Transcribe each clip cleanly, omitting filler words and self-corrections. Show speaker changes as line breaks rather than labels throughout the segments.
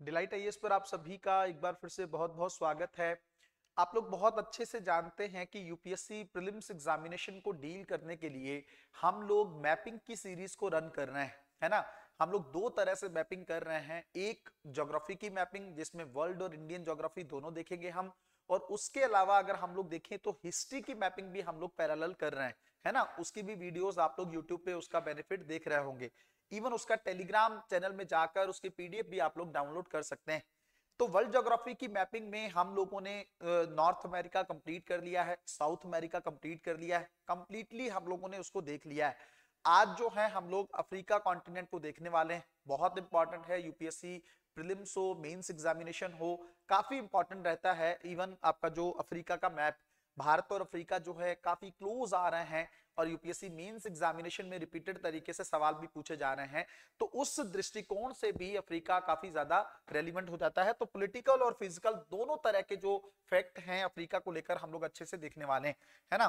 Delight IAS पर आप सभी का एक बार फिर से बहुत बहुत स्वागत है। आप लोग बहुत अच्छे से जानते हैं कि यूपीएससी प्रीलिम्स एग्जामिनेशन को डील करने के लिए हम लोग मैपिंग की सीरीज को रन कर रहे हैं, है ना। हम लोग दो तरह से मैपिंग कर रहे हैं, एक ज्योग्राफी की मैपिंग जिसमें वर्ल्ड और इंडियन ज्योग्राफी दोनों देखेंगे हम, और उसके अलावा अगर हम लोग देखें तो हिस्ट्री की मैपिंग भी हम लोग पैरेलल कर रहे हैं, है ना। उसकी भी वीडियोस आप लोग यूट्यूब पे उसका बेनिफिट देख रहे होंगे। इवन उसका टेलीग्राम चैनल में जाकर उसकी पीडीएफ भी आप लोग डाउनलोड कर सकते हैं। तो वर्ल्ड ज्योग्राफी की मैपिंग में हम लोगों ने नॉर्थ अमेरिका कंप्लीट कर लिया है, साउथ अमेरिका कंप्लीट कर लिया है, कंप्लीटली हम लोगों ने उसको देख लिया है। आज जो है हम लोग अफ्रीका कॉन्टिनेंट को देखने वाले हैं। बहुत इंपॉर्टेंट है, यूपीएससी प्रीलिम्स हो मेंस एग्जामिनेशन हो, काफी इंपॉर्टेंट रहता है। इवन आपका जो अफ्रीका का मैप, भारत और अफ्रीका जो है काफी क्लोज आ रहे हैं और यूपीएससी मेंस एग्जामिनेशन में रिपीटेड तरीके से सवाल भी पूछे जा रहे हैं, तो उस दृष्टिकोण से भी अफ्रीका काफी ज्यादा रेलिवेंट हो जाता है। तो पॉलिटिकल और फिजिकल दोनों तरह के जो फैक्ट हैं अफ्रीका को लेकर हम लोग अच्छे से देखने वाले हैं, है ना।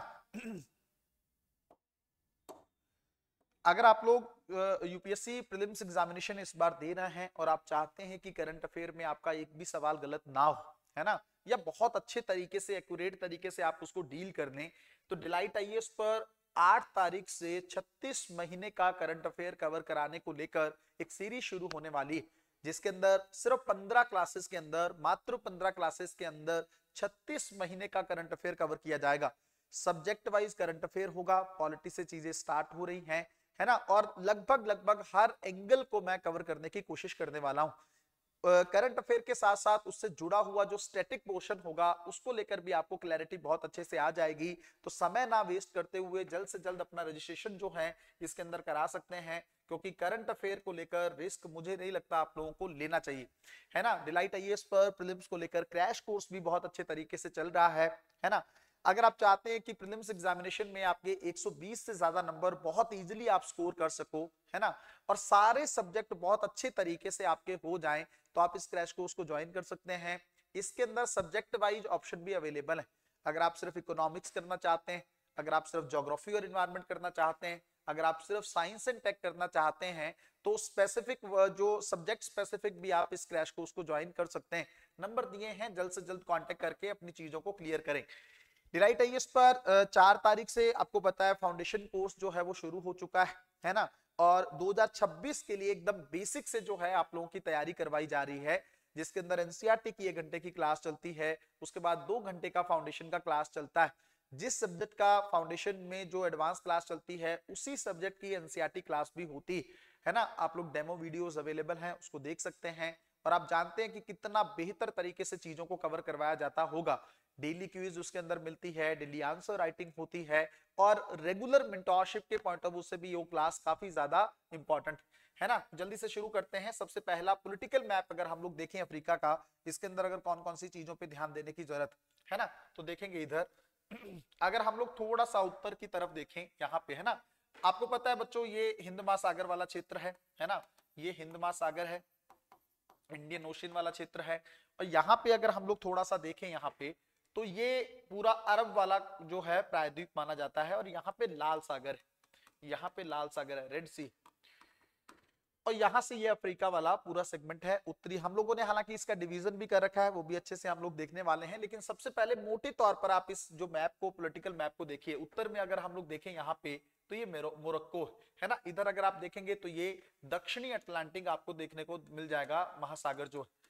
अगर आप लोग यूपीएससी प्रीलिम्स एग्जामिनेशन इस बार दे रहे हैं और आप चाहते हैं कि करंट अफेयर में आपका एक भी सवाल गलत ना हो, है ना, या बहुत अच्छे तरीके से एक्यूरेट तरीके से आप उसको डील कर लें, तो डिलाइट आईएएस पर 8 तारीख से 36 महीने का करंट अफेयर कवर कराने को लेकर एक सीरीज शुरू होने वाली, जिसके अंदर सिर्फ 15 क्लासेस के अंदर, मात्र 15 क्लासेस के अंदर 36 महीने का करंट अफेयर कवर किया जाएगा। सब्जेक्ट वाइज करंट अफेयर होगा, पॉलिटी से चीजें स्टार्ट हो रही हैं, है ना, और लगभग लगभग हर एंगल को मैं कवर करने की कोशिश करने वाला हूं। करंट अफेयर के साथ साथ उससे जुड़ा हुआ जो स्टैटिक पोर्शन होगा उसको लेकर भी आपको क्लैरिटी बहुत अच्छे से आ जाएगी। तो समय ना वेस्ट करते हुए जल्द से जल्द अपना रजिस्ट्रेशन जो है इसके अंदर करा सकते हैं, क्योंकि करंट अफेयर को लेकर रिस्क मुझे नहीं लगता आप लोगों को लेना चाहिए, है ना। डिलाइट आईएएस पर प्रीलिम्स को लेकर क्रैश कोर्स भी बहुत अच्छे तरीके से चल रहा है ना। अगर आप चाहते हैं कि प्रीलिम्स एग्जामिनेशन में आपके 120 से ज्यादा नंबर बहुत इजीली आप स्कोर कर सको, है ना, और सारे सब्जेक्ट बहुत अच्छे तरीके से आपके हो जाएं, तो आप इस क्रैश कोर्स को ज्वाइन कर सकते हैं। इसके अंदर सब्जेक्ट वाइज ऑप्शन भी अवेलेबल है। अगर आप सिर्फ इकोनॉमिक्स करना चाहते हैं, अगर आप सिर्फ ज्योग्राफी और इन्वायरमेंट करना चाहते हैं, अगर आप सिर्फ साइंस एंड टेक करना चाहते हैं, तो स्पेसिफिक जो सब्जेक्ट स्पेसिफिक भी आप इस क्रैश कोर्स को ज्वाइन कर सकते हैं। नंबर दिए हैं, जल्द से जल्द कांटेक्ट करके अपनी चीजों को क्लियर करें। डिलाइट आईएएस पर 4 तारीख से आपको पता है फाउंडेशन कोर्स जो है वो शुरू हो चुका है ना। और 2026 के लिए एकदम बेसिक से जो है आप लोगों की तैयारी करवाई जा रही है, जिसके अंदर एनसीईआरटी की 1 घंटे की क्लास चलती है, उसके बाद 2 घंटे का फाउंडेशन का क्लास चलता है। जिस सब्जेक्ट का फाउंडेशन में जो एडवांस क्लास चलती है उसी सब्जेक्ट की एनसीईआरटी क्लास भी होती है ना। आप लोग डेमो वीडियोस अवेलेबल हैं, उसको देख सकते हैं, और आप जानते हैं कि कितना बेहतर तरीके से चीजों को कवर करवाया जाता होगा। डेली क्विज उसके अंदर मिलती है, डेली आंसर राइटिंग होती है, और रेगुलर मेंटोरशिप के पॉइंट ऑफ व्यू से भी वो क्लास काफी ज्यादा इंपॉर्टेंट है ना। जल्दी से शुरू करते हैं। सबसे पहला पॉलिटिकल मैप अगर हम लोग देखें अफ्रीका का, इसके अंदर अगर कौन कौन सी चीजों पे ध्यान देने की जरूरत है ना, तो देखेंगे इधर। अगर हम लोग थोड़ा सा उत्तर की तरफ देखें, यहाँ पे है ना, आपको पता है बच्चों ये हिंद महासागर वाला क्षेत्र है ना, ये हिंद महासागर है, इंडियन ओशन वाला क्षेत्र है। और यहाँ पे अगर हम लोग थोड़ा सा देखें यहाँ पे, तो ये पूरा अरब वाला जो है प्रायद्वीप माना जाता है, और यहाँ पे लाल सागर है, यहाँ पे लाल सागर है, रेड सी। और यहाँ से ये अफ्रीका वाला पूरा सेगमेंट है उत्तरी। हम लोगों ने हालांकि इसका डिवीजन भी कर रखा है, वो भी अच्छे से हम लोग देखने वाले हैं, लेकिन सबसे पहले मोटे तौर पर आप इस जो मैप को, पॉलिटिकल मैप को देखिए। उत्तर में अगर हम लोग देखें यहाँ पे, तो ये मोरक्को है ना। इधर अगर आप देखेंगे तो ये दक्षिणी अटलांटिक आपको देखने को मिल जाएगा महासागर जो है।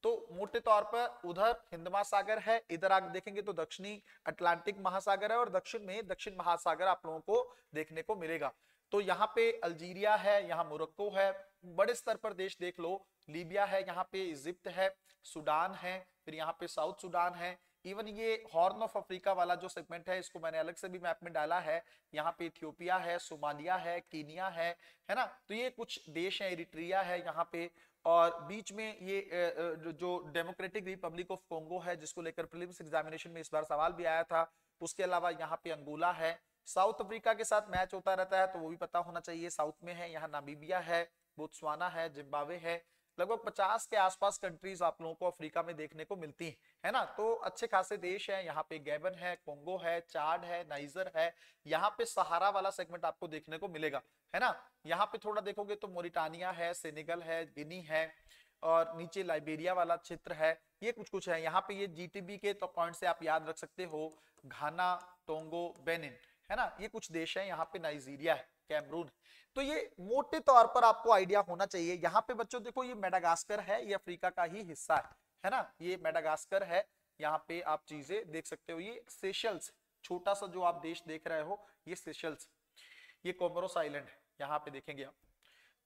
तो मोटे तौर पर उधर हिंद महासागर है, इधर आप देखेंगे तो दक्षिणी अटलांटिक महासागर है, और दक्षिण में दक्षिण महासागर आप लोगों को देखने को मिलेगा। तो यहाँ पे अल्जीरिया है, यहाँ मोरक्को है, बड़े स्तर पर देश देख लो, लीबिया है, यहाँ पे इजिप्ट है, सूडान है, फिर यहाँ पे साउथ सूडान है। इवन ये हॉर्न ऑफ अफ्रीका वाला जो सेगमेंट है, इसको मैंने अलग से भी मैप में डाला है। यहाँ पे इथियोपिया है, सोमालिया है, कीनिया है ना। तो ये कुछ देश है, इरिट्रिया है यहाँ पे, और बीच में ये जो डेमोक्रेटिक रिपब्लिक ऑफ कोंगो है, जिसको लेकर प्रीलिम्स एग्जामिनेशन में इस बार सवाल भी आया था। उसके अलावा यहाँ पे अंगोला है। साउथ अफ्रीका के साथ मैच होता रहता है तो वो भी पता होना चाहिए, साउथ में है। यहाँ नामीबिया है, बोत्सवाना है, जिम्बाब्वे है। लगभग 50 के आसपास कंट्रीज आप लोगों को अफ्रीका में देखने को मिलती है ना। तो अच्छे खासे देश हैं। यहाँ पे गैबन है, कोंगो है, चाड है, नाइजर है। यहाँ पे सहारा वाला सेगमेंट आपको देखने को मिलेगा, है ना। यहाँ पे थोड़ा देखोगे तो मोरिटानिया है, सेनेगल है, गिनी है, और नीचे लाइबेरिया वाला क्षेत्र है, ये कुछ कुछ है। यहाँ पे ये जीटीबी के तो पॉइंट से आप याद रख सकते हो, घाना, टोंगो, बेनिन, है ना, ये कुछ देश है। यहाँ पे नाइजीरिया है, कैमरून। तो ये मोटे तौर पर आपको आइडिया होना चाहिए। यहाँ पे बच्चों देखो ये मेडागास्कर है, ये अफ्रीका का ही हिस्सा है ना, ये मेडागास्कर है। यहाँ पे आप चीजें देख सकते हो, ये सेशल्स, छोटा सा जो आप देश देख रहे हो ये सेशल्स, ये कोमोरोस आइलैंड है, यहाँ पे देखेंगे आप।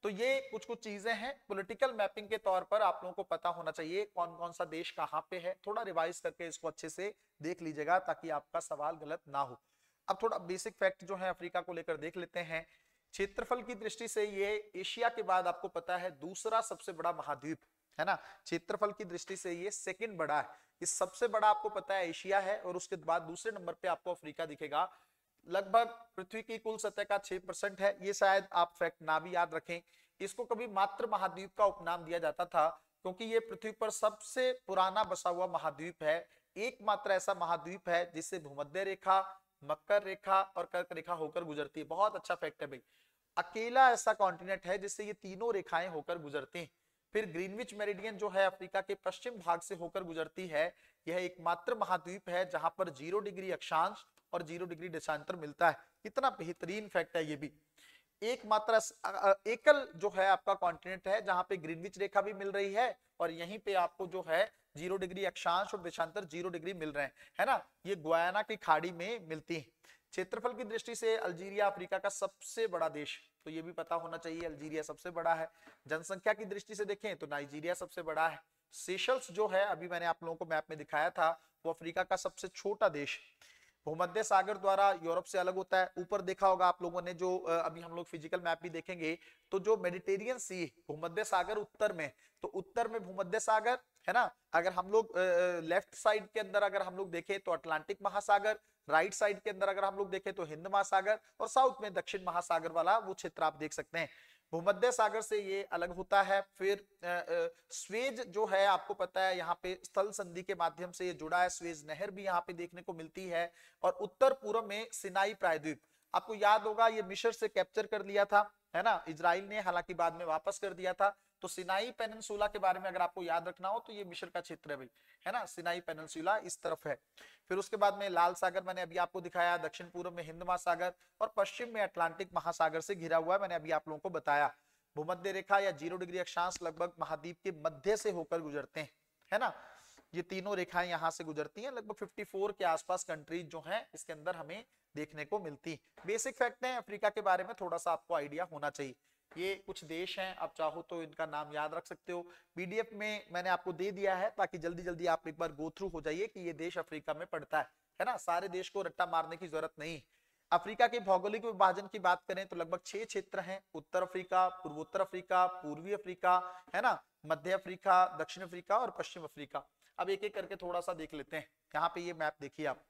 तो ये कुछ कुछ चीजें हैं, पॉलिटिकल मैपिंग के तौर पर आप लोगों को पता होना चाहिए कौन कौन सा देश कहाँ पे है। थोड़ा रिवाइज करके इसको अच्छे से देख लीजिएगा ताकि आपका सवाल गलत ना हो। अब थोड़ा बेसिक फैक्ट जो है अफ्रीका को लेकर देख लेते हैं। क्षेत्रफल की दृष्टि से ये एशिया के बाद आपको पता है दूसरा सबसे बड़ा महाद्वीप है ना, क्षेत्रफल की दृष्टि से ये सेकंड बड़ा है। इस सबसे बड़ा आपको पता है एशिया है, और उसके बाद दूसरे नंबर पे आपको अफ्रीका दिखेगा। लगभग पृथ्वी की कुल सतह का 6% है, ये शायद आप फैक्ट ना भी याद रखें। इसको कभी मात्र महाद्वीप का उपनाम दिया जाता था क्योंकि ये पृथ्वी पर सबसे पुराना बसा हुआ महाद्वीप है। एकमात्र ऐसा महाद्वीप है जिससे भूमध्य रेखा, मकर रेखा और कर्क रेखा होकर गुजरती है। बहुत अच्छा फैक्ट है भाई, अकेला ऐसा कॉन्टिनेंट है जिससे ये तीनों रेखाएं होकर गुजरती हैं। फिर ग्रीनविच मेरिडियन जो है अफ्रीका के पश्चिम भाग से होकर गुजरती है। यह एकमात्र महाद्वीप है जहां पर 0 डिग्री अक्षांश और 0 डिग्री देशांतर मिलता है। कितना बेहतरीन फैक्ट है ये भी। एकमात्र एकल जो है आपका कॉन्टिनेंट है जहां पे ग्रीनविच रेखा भी मिल रही है और यहीं पे आपको जो है 0 डिग्री अक्षांश और देशांतर 0 डिग्री मिल रहे हैं, है ना। ये गुयाना की खाड़ी में मिलती है। क्षेत्रफल की दृष्टि से अल्जीरिया अफ्रीका का सबसे बड़ा देश, तो ये भी पता होना चाहिए, अल्जीरिया सबसे बड़ा है। जनसंख्या की दृष्टि से देखें तो नाइजीरिया सबसे बड़ा है। सेशल्स जो है अभी मैंने आप लोगों को मैप में दिखाया था, वो अफ्रीका का सबसे छोटा देश। भूमध्य सागर द्वारा यूरोप से अलग होता है। ऊपर देखा होगा आप लोगों ने, जो अभी हम लोग फिजिकल मैप भी देखेंगे तो जो मेडिटेरियन सी, भूमध्य सागर उत्तर में, तो उत्तर में भूमध्य सागर है ना। अगर हम लोग लेफ्ट साइड के अंदर अगर हम लोग देखें तो अटलांटिक महासागर, राइट साइड के अंदर अगर हम लोग देखें तो हिंद महासागर, और साउथ में दक्षिण महासागर वाला वो क्षेत्र आप देख सकते हैं। भूमध्य सागर से ये अलग होता है। फिर स्वेज जो है आपको पता है यहाँ पे स्थल संधि के माध्यम से ये जुड़ा है, स्वेज नहर भी यहाँ पे देखने को मिलती है। और उत्तर पूर्व में सिनाई प्रायद्वीप, आपको याद होगा ये मिस्र से कैप्चर कर लिया था, है ना, इजराइल ने, हालांकि बाद में वापस कर दिया था। तो सिनाई पेनिनसुला के बारे में अगर आपको याद रखना हो तो ये मिस्र का क्षेत्र है भाई, है ना, सिनाई पेनिनसुला इस तरफ है। फिर उसके बाद में लाल सागर मैंने अभी आपको दिखाया, दक्षिण पूर्व में हिंद महासागर और पश्चिम में अटलांटिक महासागर से घिरा हुआ है, मैंने अभी आप लोगों को बताया। भूमध्य रेखा या 0 डिग्री अक्षांश लगभग महाद्वीप के मध्य से होकर गुजरते हैं, है ना। ये तीनों रेखाएं यहां से गुजरती हैं। लगभग 54 के आसपास कंट्रीज जो हैं इसके अंदर हमें देखने को मिलती। बेसिक फैक्ट है अफ्रीका के बारे में, थोड़ा सा आपको आइडिया होना चाहिए। ये कुछ देश हैं, आप चाहो तो इनका नाम याद रख सकते हो। पीडीएफ में मैंने आपको दे दिया है ताकि जल्दी जल्दी आप एक बार गो थ्रू हो जाइए कि ये देश अफ्रीका में पड़ता है ना। सारे देश को रट्टा मारने की जरूरत नहीं। अफ्रीका के भौगोलिक विभाजन की बात करें तो लगभग 6 क्षेत्र हैं। उत्तर अफ्रीका, पूर्वोत्तर अफ्रीका, पूर्वी अफ्रीका, है ना, मध्य अफ्रीका, दक्षिण अफ्रीका और पश्चिम अफ्रीका। अब एक एक करके थोड़ा सा देख लेते हैं। यहाँ पे ये मैप देखिए आप,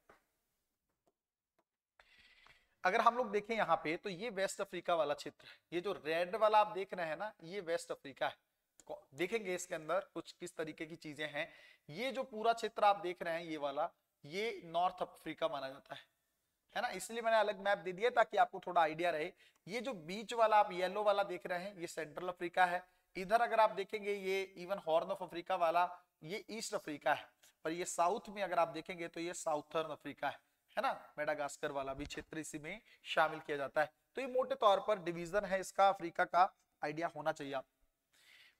अगर हम लोग देखें यहाँ पे तो ये वेस्ट अफ्रीका वाला क्षेत्र है। ये जो रेड वाला आप देख रहे हैं ना, ये वेस्ट अफ्रीका है। देखेंगे इसके अंदर कुछ किस तरीके की चीजें हैं। ये जो पूरा क्षेत्र आप देख रहे हैं ये वाला, ये नॉर्थ अफ्रीका माना जाता है ना। इसलिए मैंने अलग मैप दे दिया ताकि आपको थोड़ा आइडिया रहे। ये जो बीच वाला आप येलो वाला देख रहे हैं ये सेंट्रल अफ्रीका है। इधर अगर आप देखेंगे ये इवन हॉर्न ऑफ अफ्रीका वाला ये ईस्ट अफ्रीका है। और ये साउथ में अगर आप देखेंगे तो ये साउथर्न अफ्रीका है ना। मेडागास्कर वाला भी क्षेत्र इसी में शामिल किया जाता है। तो ये मोटे तौर पर डिवीजन है इसका, अफ्रीका का आइडिया होना चाहिए आप।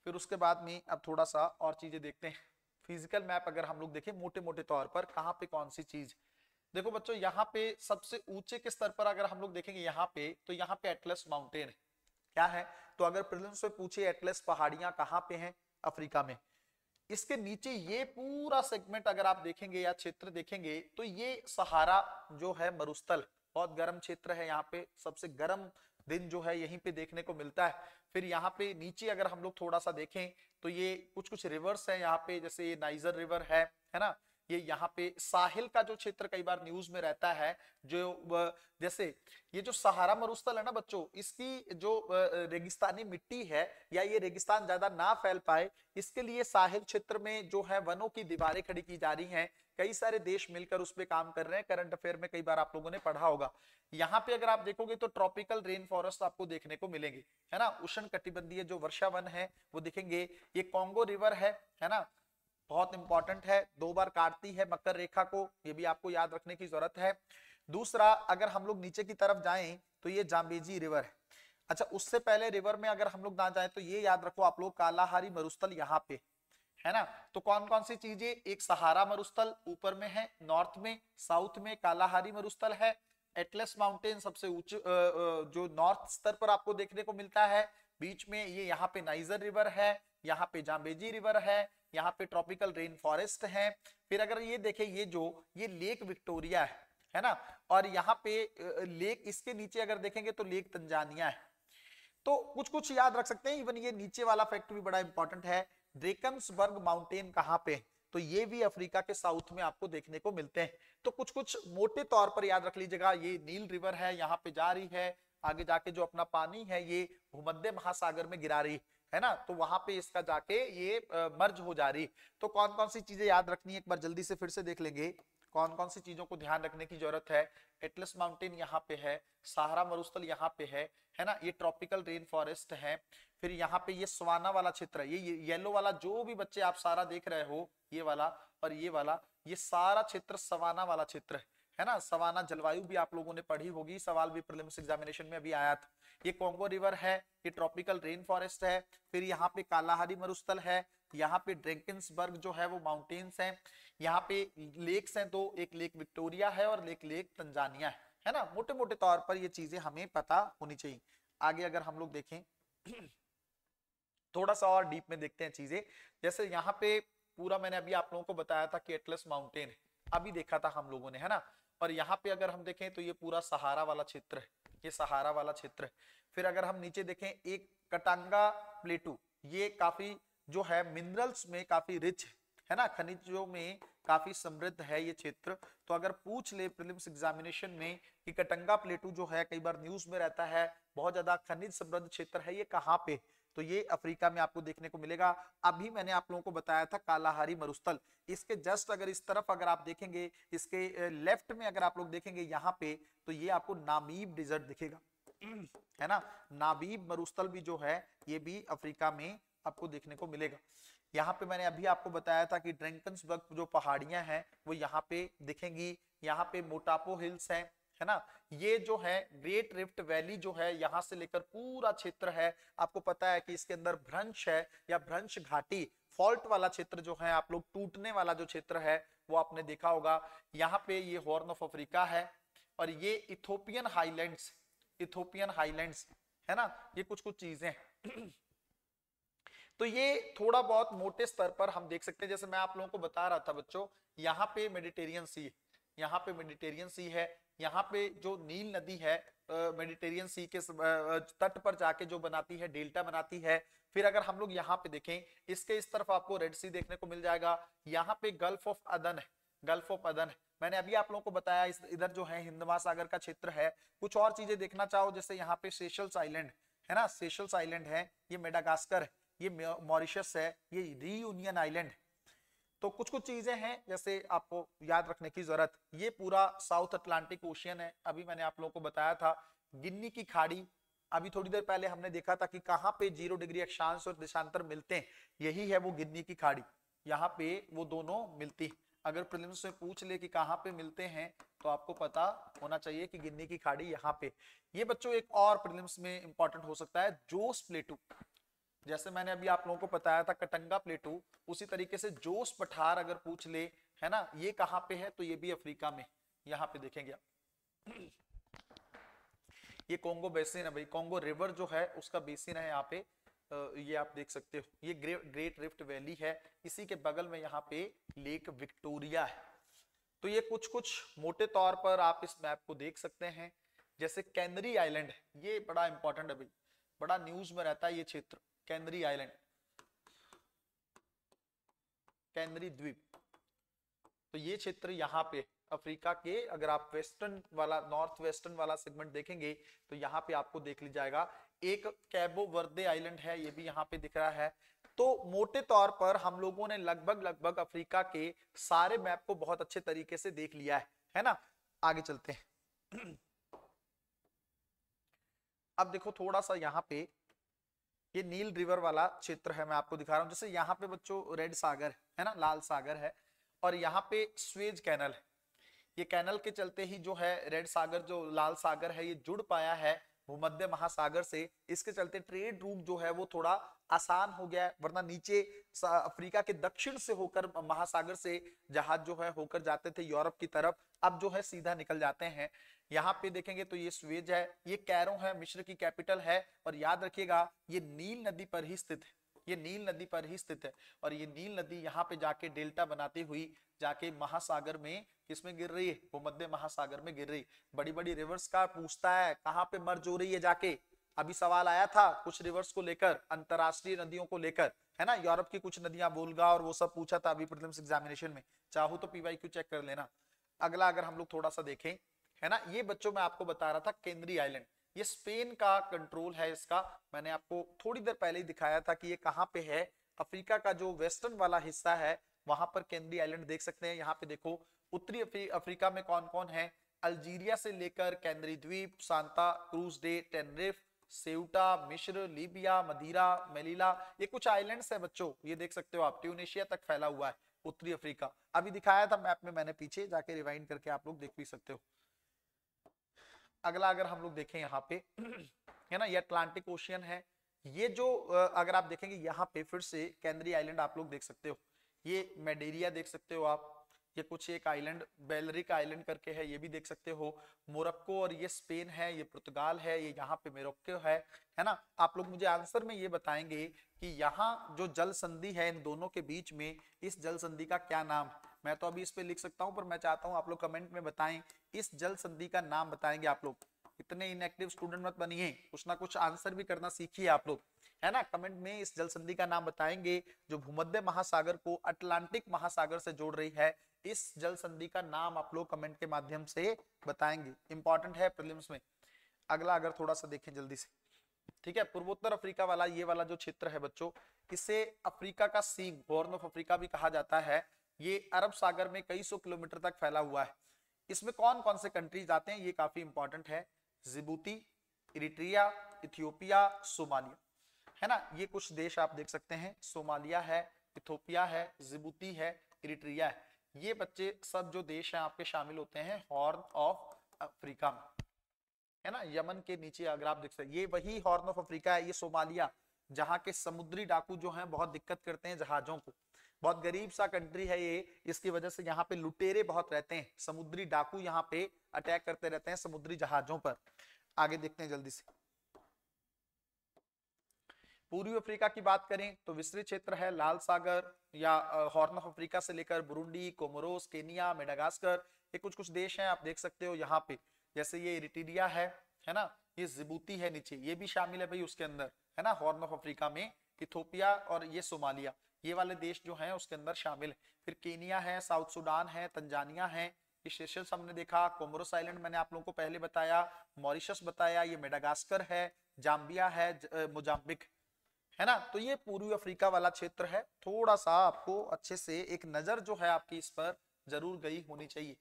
फिर उसके बाद में अब थोड़ा सा और चीजें देखते हैं। फिजिकल मैप अगर हम लोग देखें मोटे मोटे तौर पर कहाँ पे कौन सी चीज, देखो बच्चों यहाँ पे सबसे ऊंचे के स्तर पर अगर हम लोग देखेंगे यहाँ पे, तो यहाँ पे एटलस माउंटेन है। क्या है, तो अगर प्रीलिम्स में पूछे एटलस पहाड़ियां कहाँ पे हैं, अफ्रीका में। इसके नीचे ये पूरा सेगमेंट अगर आप देखेंगे या क्षेत्र देखेंगे तो ये सहारा जो है मरुस्थल, बहुत गर्म क्षेत्र है। यहाँ पे सबसे गर्म दिन जो है यहीं पे देखने को मिलता है। फिर यहाँ पे नीचे अगर हम लोग थोड़ा सा देखें तो ये कुछ कुछ रिवर्स है यहाँ पे, जैसे ये नाइजर रिवर है ना। ये यहाँ पे साहिल का जो क्षेत्र कई बार न्यूज में रहता है, जो जैसे ये जो सहारा मरुस्थल है ना बच्चों, इसकी जो रेगिस्तानी मिट्टी है या ये रेगिस्तान ज्यादा ना फैल पाए, इसके लिए साहिल क्षेत्र में जो है वनों की दीवारें खड़ी की जा रही हैं। कई सारे देश मिलकर उस पे काम कर रहे हैं, करंट अफेयर में कई बार आप लोगों ने पढ़ा होगा। यहाँ पे अगर आप देखोगे तो ट्रॉपिकल रेन फॉरेस्ट आपको देखने को मिलेंगे, है ना, उष्ण कटिबंधीय जो वर्षा वन है वो दिखेंगे। ये कॉन्गो रिवर है ना, बहुत इंपॉर्टेंट है, 2 बार काटती है मकर रेखा को, ये भी आपको याद रखने की जरूरत है। दूसरा, अगर हम लोग नीचे की तरफ जाएं तो ये जाम्बेजी रिवर है। अच्छा, उससे पहले रिवर में अगर हम लोग ना जाएं तो ये याद रखो आप लोग, कालाहारी मरुस्थल यहाँ पे है ना। तो कौन कौन सी चीजें, एक सहारा मरुस्थल ऊपर में है, नॉर्थ में, साउथ में कालाहारी मरुस्थल है, एटलस माउंटेन सबसे ऊंचे जो नॉर्थ स्तर पर आपको देखने को मिलता है, बीच में ये यहाँ पे नाइजर रिवर है, यहाँ पे जाम्बेजी रिवर है, यहाँ पे ट्रॉपिकल रेन फॉरेस्ट है। फिर अगर ये देखें, ये लेक विक्टोरिया है ना, और यहाँ पे लेक, इसके नीचे अगर देखेंगे तो लेक तंजानिया है। तो कुछ कुछ याद रख सकते हैं। इवन ये नीचे वाला फैक्ट भी बड़ा इंपॉर्टेंट है, ड्रेकन्सबर्ग माउंटेन कहाँ पे, तो ये भी अफ्रीका के साउथ में आपको देखने को मिलते हैं। तो कुछ कुछ मोटे तौर पर याद रख लीजिएगा। ये नील रिवर है, यहाँ पे जा रही है, आगे जाके जो अपना पानी है ये भूमध्य महासागर में गिरा रही है ना, तो वहां पे इसका जाके ये मर्ज हो जा रही। तो कौन कौन सी चीजें याद रखनी है, एक बार जल्दी से फिर से देख लेंगे कौन कौन सी चीजों को ध्यान रखने की जरूरत है। एटलस माउंटेन यहाँ पे है, सहारा मरुस्थल यहाँ पे है ना, ये ट्रॉपिकल रेन फॉरेस्ट है। फिर यहाँ पे ये सवाना वाला क्षेत्र है, ये येलो वाला जो भी बच्चे आप सारा देख रहे हो, ये वाला और ये वाला, ये सारा क्षेत्र सवाना वाला क्षेत्र है ना। सवाना जलवायु भी आप लोगों ने पढ़ी होगी, सवाल भी प्रीलिम्स एग्जामिनेशन में अभी आया था। ये कॉन्गो रिवर है, ये ट्रॉपिकल रेन फॉरेस्ट है। फिर यहाँ पे कालाहारी मरुस्थल है, यहाँ पे ड्रेकन्सबर्ग जो है वो माउंटेन्स हैं, यहाँ पे लेक्स हैं दो, एक लेक विक्टोरिया है और लेक तंजानिया है ना। मोटे मोटे तौर पर ये चीजें हमें पता होनी चाहिए। आगे अगर हम लोग देखें थोड़ा सा और डीप में देखते हैं चीजें, जैसे यहाँ पे पूरा मैंने अभी आप लोगों को बताया था कि एटलस माउंटेन है, अभी देखा था हम लोगों ने, है ना। और यहाँ पे अगर हम देखें तो ये पूरा सहारा वाला क्षेत्र है, ये सहारा वाला क्षेत्र है। फिर अगर हम नीचे देखें, एक कटांगा प्लेटू, ये काफी जो है मिनरल्स में काफी रिच है ना, खनिजों में काफी समृद्ध है ये क्षेत्र। तो अगर पूछ ले प्रीलिम्स एग्जामिनेशन में कि कटंगा प्लेटू जो है, कई बार न्यूज में रहता है, बहुत ज्यादा खनिज समृद्ध क्षेत्र है, ये कहाँ पे, तो ये अफ्रीका में आपको देखने को मिलेगा। अभी मैंने आप लोगों को बताया था कालाहारी मरुस्थल, इसके जस्ट अगर इस तरफ अगर आप देखेंगे, इसके लेफ्ट में अगर आप लोग देखेंगे यहाँ पे, तो ये आपको नामीब डिजर्ट दिखेगा, है ना। नामीब मरुस्थल भी जो है ये भी अफ्रीका में आपको देखने को मिलेगा। यहाँ पे मैंने अभी आपको बताया था कि ड्रैकन्सबर्ग जो पहाड़ियां हैं वो यहाँ पे दिखेंगी, यहाँ पे मोटापो हिल्स है ना। ये जो है ग्रेट रिफ्ट वैली जो है, यहाँ से लेकर पूरा क्षेत्र है, आपको पता है कि इसके अंदर भ्रंश है या भ्रंश घाटी, फॉल्ट वाला क्षेत्र जो है, आप लोग टूटने वाला जो क्षेत्र है वो आपने देखा होगा। यहाँ पे ये हॉर्न ऑफ अफ्रीका है, और ये इथोपियन हाईलैंड्स है ना, ये कुछ कुछ चीजें तो ये थोड़ा बहुत मोटे स्तर पर हम देख सकते हैं। जैसे मैं आप लोगों को बता रहा था बच्चों, यहाँ पे मेडिटेरियन सी, यहाँ पे मेडिटेरियन सी है, यहाँ पे जो नील नदी है मेडिटेरियन सी के तट पर जाके जो बनाती है, डेल्टा बनाती है। फिर अगर हम लोग यहाँ पे देखें, इसके इस तरफ आपको रेड सी देखने को मिल जाएगा, यहाँ पे गल्फ ऑफ अदन है, मैंने अभी आप लोगों को बताया। इधर जो है हिंद महासागर का क्षेत्र है। कुछ और चीजें देखना चाहो, जैसे यहाँ पे सेशल्स आइलैंड है ना, सेशल्स आइलैंड है, ये मेडागास्कर है, ये मॉरिशस है, ये रीयूनियन आइलैंड। तो कुछ कुछ चीजें हैं जैसे आपको याद रखने की जरूरत। ये पूरा साउथ अटलांटिक ओशियन है, अभी मैंने आप लोगों को बताया था। गिन्नी की खाड़ी, अभी थोड़ी देर पहले हमने देखा था कि कहाँ पे 0 डिग्री अक्षांश और देशांतर मिलते हैं, यही है वो गिन्नी की खाड़ी, यहाँ पे वो दोनों मिलती है। अगर प्रीलिम्स में पूछ ले कि कहाँ पे मिलते हैं, तो आपको पता होना चाहिए कि गिन्नी की खाड़ी यहाँ पे। ये बच्चों एक और प्रीलिम्स में इंपॉर्टेंट हो सकता है, जोस प्लेटू, जैसे मैंने अभी आप लोगों को बताया था कटंगा प्लेटू, उसी तरीके से जोस पठार अगर पूछ ले, है ना, ये कहाँ पे है, तो ये भी अफ्रीका में, यहाँ पे देखेंगे आप। ये कॉन्गो बेसिन है भाई, कॉन्गो रिवर जो है उसका बेसिन है यहाँ पे, ये आप देख सकते हो। ये ग्रेट रिफ्ट वैली है, इसी के बगल में यहाँ पे लेक विक्टोरिया है। तो ये कुछ कुछ मोटे तौर पर आप इस मैप को देख सकते हैं। जैसे कैनरी आइलैंड, ये बड़ा इंपॉर्टेंट है भाई, बड़ा न्यूज में रहता है ये क्षेत्र, कैनरी आइलैंड, कैनरी द्वीप। तो ये क्षेत्र यहाँ पे अफ्रीका के, अगर आप वेस्टर्न वाला, नॉर्थ वेस्टर्न वाला सेगमेंट देखेंगे तो यहाँ पे आपको देख ली जाएगा। एक कैबो वर्दे आइलैंड है, ये भी यहाँ पे दिख रहा है। तो मोटे तौर पर हम लोगों ने लगभग अफ्रीका के सारे मैप को बहुत अच्छे तरीके से देख लिया है ना। आगे चलते हैं। अब देखो थोड़ा सा यहाँ पे ये नील रिवर वाला क्षेत्र है, मैं आपको दिखा रहा हूं। जैसे यहाँ पे बच्चों रेड सागर है ना, लाल सागर है, और यहाँ पे स्वेज कैनल है। ये कैनल के चलते ही जो है रेड सागर जो लाल सागर है ये जुड़ पाया है भूमध्य महासागर से। इसके चलते ट्रेड रूट जो है वो थोड़ा आसान हो गया है, वरना नीचे अफ्रीका के दक्षिण से होकर महासागर से जहाज जो है होकर जाते थे यूरोप की तरफ, अब जो है सीधा निकल जाते हैं। यहाँ पे देखेंगे तो ये स्वेज है, ये कैरो है, मिस्र की कैपिटल है, और याद रखिएगा ये नील नदी पर ही स्थित है, ये नील नदी पर ही स्थित है। और ये नील नदी यहाँ पे जाके डेल्टा बनाती हुई जाके महासागर में किसमें गिर रही है, भूमध्य महासागर में गिर रही। बड़ी बड़ी रिवर्स का पूछता है कहाँ पे मर्ज हो रही है जाके, अभी सवाल आया था कुछ रिवर्स को लेकर, अंतरराष्ट्रीय नदियों को लेकर, है ना, यूरोप की कुछ नदियां वोल्गा और वो सब पूछा था अभी प्रीलिम्स एग्जामिनेशन में, चाहो तो पीवाईक्यू चेक कर लेना। अगला अगर हम लोग थोड़ा सा देखें, है ना, ये बच्चों मैं आपको बता रहा था केंद्रीय आइलैंड, ये स्पेन का कंट्रोल है इसका। मैंने आपको थोड़ी देर पहले ही दिखाया था कि ये कहाँ पे है, अफ्रीका का जो वेस्टर्न वाला हिस्सा है वहां पर केंद्रीय आइलैंड देख सकते हैं। यहाँ पे देखो उत्तरी अफ्रीका में कौन कौन है, अल्जीरिया से लेकर केंद्रीय द्वीप, सांता क्रूज डे, टेनरिफ, सेउटा, मिस्र, लीबिया, मदीरा, मेलिला, ये कुछ आइलैंड्स है बच्चों, ये देख सकते हो आप, ट्यूनेशिया तक फैला हुआ है उत्तरी अफ्रीका। अभी दिखाया था मैप में मैंने, पीछे जाके रिवाइंड करके आप लोग देख भी सकते हो। अगला अगर हम लोग देखें यहाँ पे है ना, ये अटलांटिक ओशियन है। ये जो अगर आप देखेंगे यहाँ पे फिर से केंद्रीय आइलैंड आप लोग देख सकते हो, ये मेडेरिया देख सकते हो आप, ये कुछ एक आइलैंड बेलरिक आइलैंड करके है, ये भी देख सकते हो, मोरक्को, और ये स्पेन है, ये पुर्तगाल है, ये यहाँ पे मोरक्को है ना। आप लोग मुझे आंसर में ये बताएंगे कि यहाँ जो जल संधि है इन दोनों के बीच में, इस जल संधि का क्या नाम है। मैं तो अभी इस पे लिख सकता हूँ, पर मैं चाहता हूँ आप लोग कमेंट में बताएं, इस जल संधि का नाम बताएंगे आप लोग। इतने इनएक्टिव स्टूडेंट मत बनिए, कुछ ना कुछ आंसर भी करना सीखिए आप लोग, है ना। कमेंट में इस जल संधि का नाम बताएंगे जो भूमध्य महासागर को अटलांटिक महासागर से जोड़ रही है, इस जल संधि का नाम आप लोग कमेंट के माध्यम से बताएंगे, इंपॉर्टेंट है प्रीलिम्स में। अगला अगर थोड़ा सा देखें जल्दी से, ठीक है, पूर्वोत्तर अफ्रीका वाला ये वाला जो क्षेत्र है बच्चों, इसे अफ्रीका का सींग, हॉर्न ऑफ अफ्रीका भी कहा जाता है। ये अरब सागर में कई सौ किलोमीटर तक फैला हुआ है। इसमें कौन कौन से कंट्रीज आते हैं ये काफी इंपॉर्टेंट है, जिबूती, इरिट्रिया, इथियोपिया, सोमालिया, है ना, ये कुछ देश आप देख सकते हैं, सोमालिया है, इथियोपिया है, जिबूती है, इरिट्रिया है। ये बच्चे सब जो देश हैं आपके शामिल होते हैं हॉर्न ऑफ अफ्रीका में, है ना। यमन के नीचे अगर आप देख सकते हैं ये वही हॉर्न ऑफ अफ्रीका है, ये सोमालिया, जहाँ के समुद्री डाकू जो हैं बहुत दिक्कत करते हैं जहाजों को, बहुत गरीब सा कंट्री है ये, इसकी वजह से यहाँ पे लुटेरे बहुत रहते हैं, समुद्री डाकू यहाँ पे अटैक करते रहते हैं समुद्री जहाजों पर। आगे देखते हैं जल्दी से। पूर्वी अफ्रीका की बात करें तो विस्तृत क्षेत्र है, लाल सागर या हॉर्न ऑफ अफ्रीका से लेकर बुरुंडी, कोमोरोस, केनिया, मेडागास्कर, ये कुछ कुछ देश हैं आप देख सकते हो यहाँ पे। जैसे ये इरिट्रिया है ना, ये जिबूती है नीचे, ये भी शामिल है भाई उसके अंदर, है ना, हॉर्न ऑफ अफ्रीका में। इथियोपिया और ये सोमालिया, ये वाले देश जो हैं उसके अंदर शामिल है। फिर केनिया है, साउथ सुडान है, तंजानिया है, ये सेशल्स हमने देखा, कोमोरोस आइलैंड मैंने आप लोगों को पहले बताया, मॉरिशस बताया, ये मेडागास्कर है, जाम्बिया है, मोजाम्बिक, है ना। तो ये पूर्वी अफ्रीका वाला क्षेत्र है, थोड़ा सा आपको अच्छे से एक नजर जो है आपकी इस पर जरूर गई होनी चाहिए।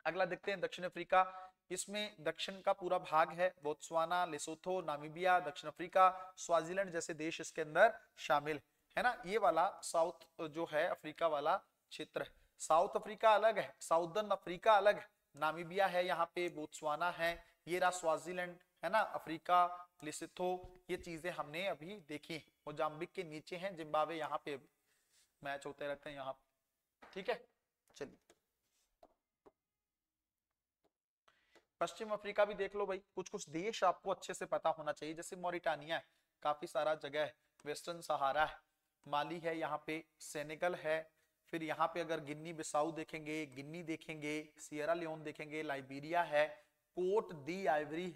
अगला देखते हैं दक्षिण अफ्रीका, इसमें दक्षिण का पूरा भाग है, बोत्सवाना, लेसोथो, नामीबिया, दक्षिण अफ्रीका, स्वाजीलैंड जैसे देश इसके अंदर शामिल है ना। ये वाला साउथ जो है अफ्रीका वाला क्षेत्र है। साउथ अफ्रीका अलग है, साउदर्न अफ्रीका अलग है, नामीबिया है यहाँ पे, बोत्सवाना है, ये रहा स्वाजीलैंड, है ना, अफ्रीका, लेसोथो, ये चीजें हमने अभी देखी। मोजाम्बिक के नीचे हैं, जिम्बाब्वे यहाँ पे मैच होते रहते हैं यहाँ पे, ठीक है। चलिए पश्चिम अफ्रीका भी देख लो भाई, कुछ कुछ देश आपको अच्छे से पता होना चाहिए, जैसे मोरिटानिया है, काफी सारा जगह है, वेस्टर्न सहारा है, माली है यहाँ पे, सेनेगल है, फिर यहाँ पे अगर गिन्नी बिसाऊ देखेंगे, गिन्नी देखेंगे, सियरा लियोन देखेंगे, लाइबेरिया है, कोट दी आइवरी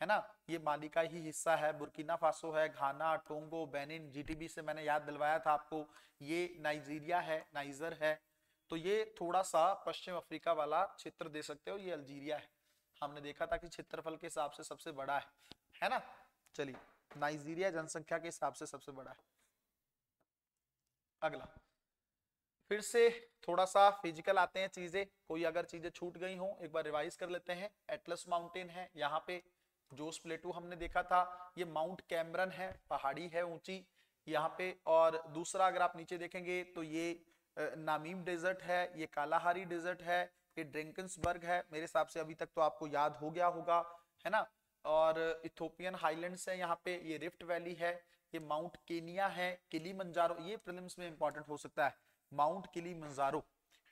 है ना, ये माली का ही हिस्सा है, बुर्किना फासो है, घाना, टोंगो, बेनिन, जीटीबी से मैंने याद दिलवाया था आपको, ये नाइजीरिया है, नाइजर है। तो ये थोड़ा सा पश्चिम अफ्रीका वाला क्षेत्र दे सकते हो, ये अल्जीरिया है, हमने देखा था कि क्षेत्रफल के हिसाब से सबसे बड़ा है ना। चलिए नाइजीरिया जनसंख्या के हिसाब से सबसे बड़ा है। अगला फिर से थोड़ा सा फिजिकल आते हैं चीजें, कोई अगर चीजें छूट गई हो एक बार रिवाइज कर लेते हैं। एटलस माउंटेन है यहाँ पे, जोस प्लेटू हमने देखा था, ये माउंट कैमरन है, पहाड़ी है ऊंची यहाँ पे। और दूसरा अगर आप नीचे देखेंगे तो ये नामीम डेजर्ट है, ये कालाहारी डेजर्ट है, ये ड्रैकेंसबर्ग है। मेरे हिसाब से अभी तक तो आपको याद हो गया होगा, है ना। और इथोपियन हाईलैंड्स है यहाँ पे, ये रिफ्ट वैली है, ये माउंट केनिया है, किलीमंजारो, ये प्रीलिम्स में इंपॉर्टेंट हो सकता है, माउंट किलीमंजारो,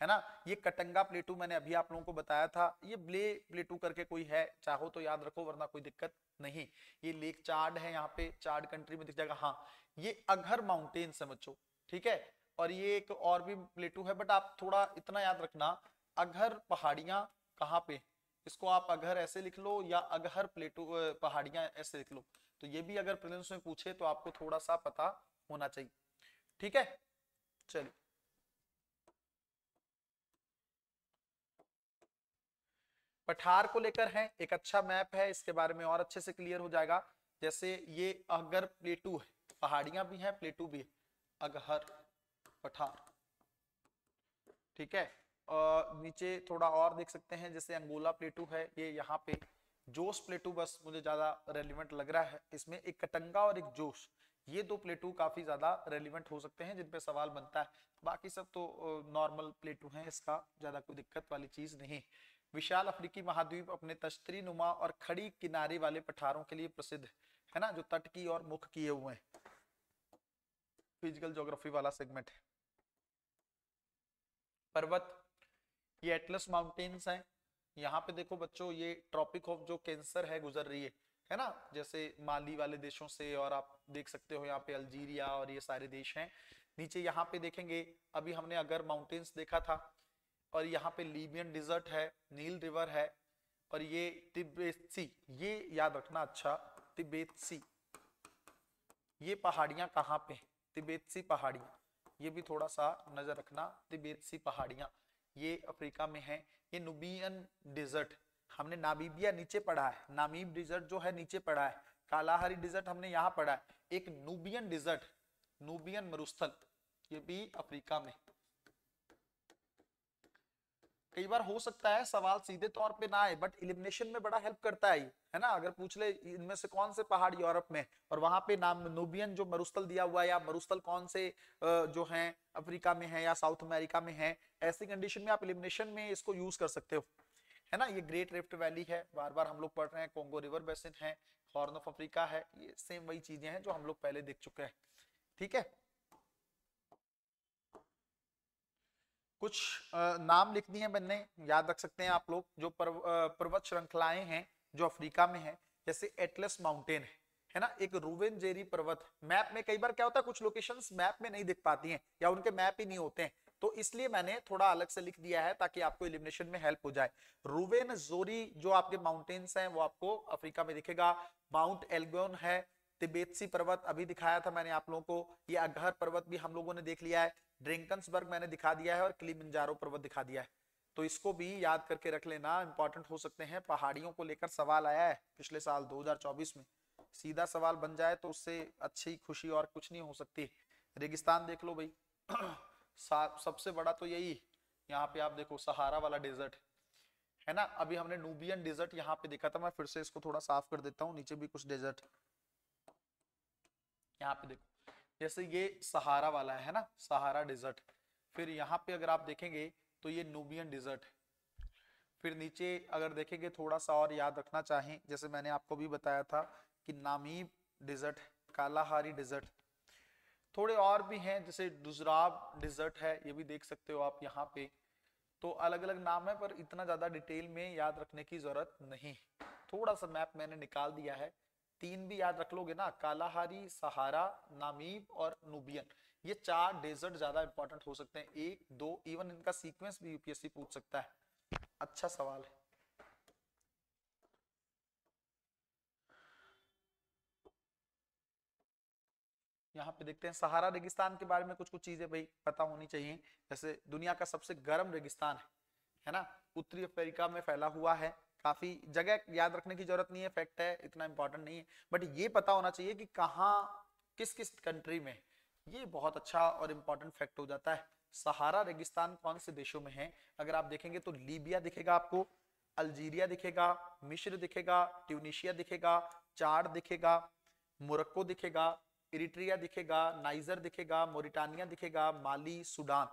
है ना। ये कटंगा प्लेटू मैंने अभी आप लोगों को बताया था, ये ब्ले प्लेटू करके कोई है, चाहो तो याद रखो वरना कोई दिक्कत नहीं। ये लेक चार्ड है यहाँ पे, चार्ड कंट्री में दिख जाएगा। हाँ, ये अघर माउंटेन समझो, ठीक है। और ये एक और भी प्लेटू है, बट आप थोड़ा इतना याद रखना, अघर पहाड़ियां कहाँ पे, इसको आप अघर ऐसे लिख लो या अघर प्लेटू पहाड़ियां ऐसे लिख लो, तो ये भी अगर प्रीलिम्स में पूछे तो आपको थोड़ा सा पता होना चाहिए, ठीक है। चलिए पठार को लेकर है एक अच्छा मैप है, इसके बारे में और अच्छे से क्लियर हो जाएगा। जैसे ये अगर प्लेटू है, पहाड़ियां भी हैं प्लेटू भी है, अगहर पठार, ठीक है। नीचे थोड़ा और देख सकते हैं, जैसे अंगोला प्लेटू है, ये यहाँ पे जोश प्लेटू बस मुझे ज्यादा रेलिवेंट लग रहा है, इसमें एक कटंगा और एक जोश, ये दो प्लेटू काफी ज्यादा रेलिवेंट हो सकते हैं जिनपे सवाल बनता है। बाकी सब तो नॉर्मल प्लेटू हैं, इसका ज्यादा कोई दिक्कत वाली चीज नहीं। विशाल अफ्रीकी महाद्वीप अपने तश्तरी नुमा और खड़ी किनारे वाले पठारों के लिए प्रसिद्ध है ना, जो तट की और मुख किए हुए हैं। फिजिकल ज्योग्राफी वाला सेगमेंट है। पर्वत, ये एटलस माउंटेन्स हैं। यहाँ पे देखो बच्चों, ये ट्रॉपिक ऑफ जो कैंसर है गुजर रही है ना, जैसे माली वाले देशों से, और आप देख सकते हो यहाँ पे अल्जीरिया और ये सारे देश हैं। नीचे यहाँ पे देखेंगे, अभी हमने अगर माउंटेन्स देखा था, और यहाँ पे लीबियन डिजर्ट है, नील रिवर है, और ये तिब्बत सी, ये याद रखना अच्छा, तिब्बत सी, ये पहाड़ियां कहाँ पे, तिब्बत सी पहाड़ियां, ये भी थोड़ा सा नजर रखना। तिब्बत सी पहाड़ियां ये अफ्रीका में है। ये नुबियन डिजर्ट, हमने नामीबिया नीचे पढ़ा है, नामीब डिजर्ट जो है नीचे पढ़ा है, कालाहारी डिजर्ट हमने यहाँ पढ़ा है, एक नुबियन डिजर्ट, नुबियन मरुस्थल, ये भी अफ्रीका में। कई बार हो सकता है सवाल सीधे तौर पे ना आए, बट इलिमिनेशन में बड़ा हेल्प करता है ना। अगर पूछ ले इनमें से कौन से पहाड़ यूरोप में, और वहां पे नाम नूबियन जो मरुस्थल दिया हुआ है, या मरुस्थल कौन से जो हैं अफ्रीका में है या साउथ अमेरिका में है, ऐसी कंडीशन में आप इलिमिनेशन में इसको यूज कर सकते हो, है ना। ये ग्रेट रिफ्ट वैली है, बार बार हम लोग पढ़ रहे हैं, कोंगो रिवर बेसिन है, हॉर्न ऑफ अफ्रीका है, ये सेम वही चीजें हैं जो हम लोग पहले देख चुके हैं, ठीक है। कुछ नाम लिख दिए मैंने, याद रख सकते हैं आप लोग, जो पर्वत श्रृंखलाएं हैं जो अफ्रीका में है, जैसे एटलस माउंटेन है ना, एक रूवेनजेरी पर्वत। मैप में कई बार क्या होता है, कुछ लोकेशंस मैप में नहीं दिख पाती हैं या उनके मैप ही नहीं होते हैं, तो इसलिए मैंने थोड़ा अलग से लिख दिया है ताकि आपको एलिमिनेशन में हेल्प हो जाए। रूवेनजोरी जो आपके माउंटेन्स हैं वो आपको अफ्रीका में दिखेगा। माउंट एल्गोन है, तिब्बती पर्वत अभी दिखाया था मैंने आप लोगों को, ये अघर पर्वत भी हम लोगों ने देख लिया है, ड्रैकेंसबर्ग मैंने दिखा दिया है, और किलिमंजारो पर्वत दिखा दिया है, तो इसको भी याद करके रख लेना, इंपॉर्टेंट हो सकते हैं। पहाड़ियों को लेकर सवाल आया है पिछले साल 2024 में, सीधा सवाल बन जाए तो उससे अच्छी खुशी और कुछ नहीं हो सकती। रेगिस्तान देख लो भाई सबसे बड़ा तो यही, यहाँ पे आप देखो सहारा वाला डेजर्ट है ना। अभी हमने नूबियन डेजर्ट यहाँ पे देखा था, मैं फिर से इसको थोड़ा साफ कर देता हूँ, नीचे भी कुछ डेजर्ट यहाँ पे देखो, जैसे ये सहारा वाला है ना, सहारा डेजर्ट। फिर यहाँ पे अगर आप देखेंगे तो ये नूबियन डेजर्ट। फिर नीचे अगर देखेंगे थोड़ा सा और याद रखना चाहें, जैसे मैंने आपको भी बताया था कि नामीब डेजर्ट, कालाहारी डेजर्ट, थोड़े और भी हैं जैसे दुजराब डेजर्ट है, ये भी देख सकते हो आप यहाँ पे। तो अलग अलग नाम है, पर इतना ज्यादा डिटेल में याद रखने की जरूरत नहीं, थोड़ा सा मैप मैंने निकाल दिया है। तीन भी याद रख लोगे ना, कालाहारी, सहारा, नामीब और नूबियन, ये चार डेजर्ट ज्यादा इंपॉर्टेंट हो सकते हैं, एक दो, इवन इनका सीक्वेंस भी यूपीएससी पूछ सकता है। अच्छा सवाल है। यहाँ पे देखते हैं सहारा रेगिस्तान के बारे में कुछ कुछ चीजें भाई पता होनी चाहिए। जैसे दुनिया का सबसे गर्म रेगिस्तान है ना, उत्तरी अफ्रीका में फैला हुआ है, काफी जगह याद रखने की जरूरत नहीं है, फैक्ट है, इतना इंपॉर्टेंट नहीं है, बट ये पता होना चाहिए कि कहाँ किस किस कंट्री में, ये बहुत अच्छा और इम्पोर्टेंट फैक्ट हो जाता है। सहारा रेगिस्तान कौन से देशों में है? अगर आप देखेंगे तो लीबिया दिखेगा आपको, अल्जीरिया दिखेगा, मिस्र दिखेगा, ट्यूनिशिया दिखेगा, चाड दिखेगा, मोरक्को दिखेगा, इरिट्रिया दिखेगा, नाइजर दिखेगा, मोरिटानिया दिखेगा, माली, सूडान,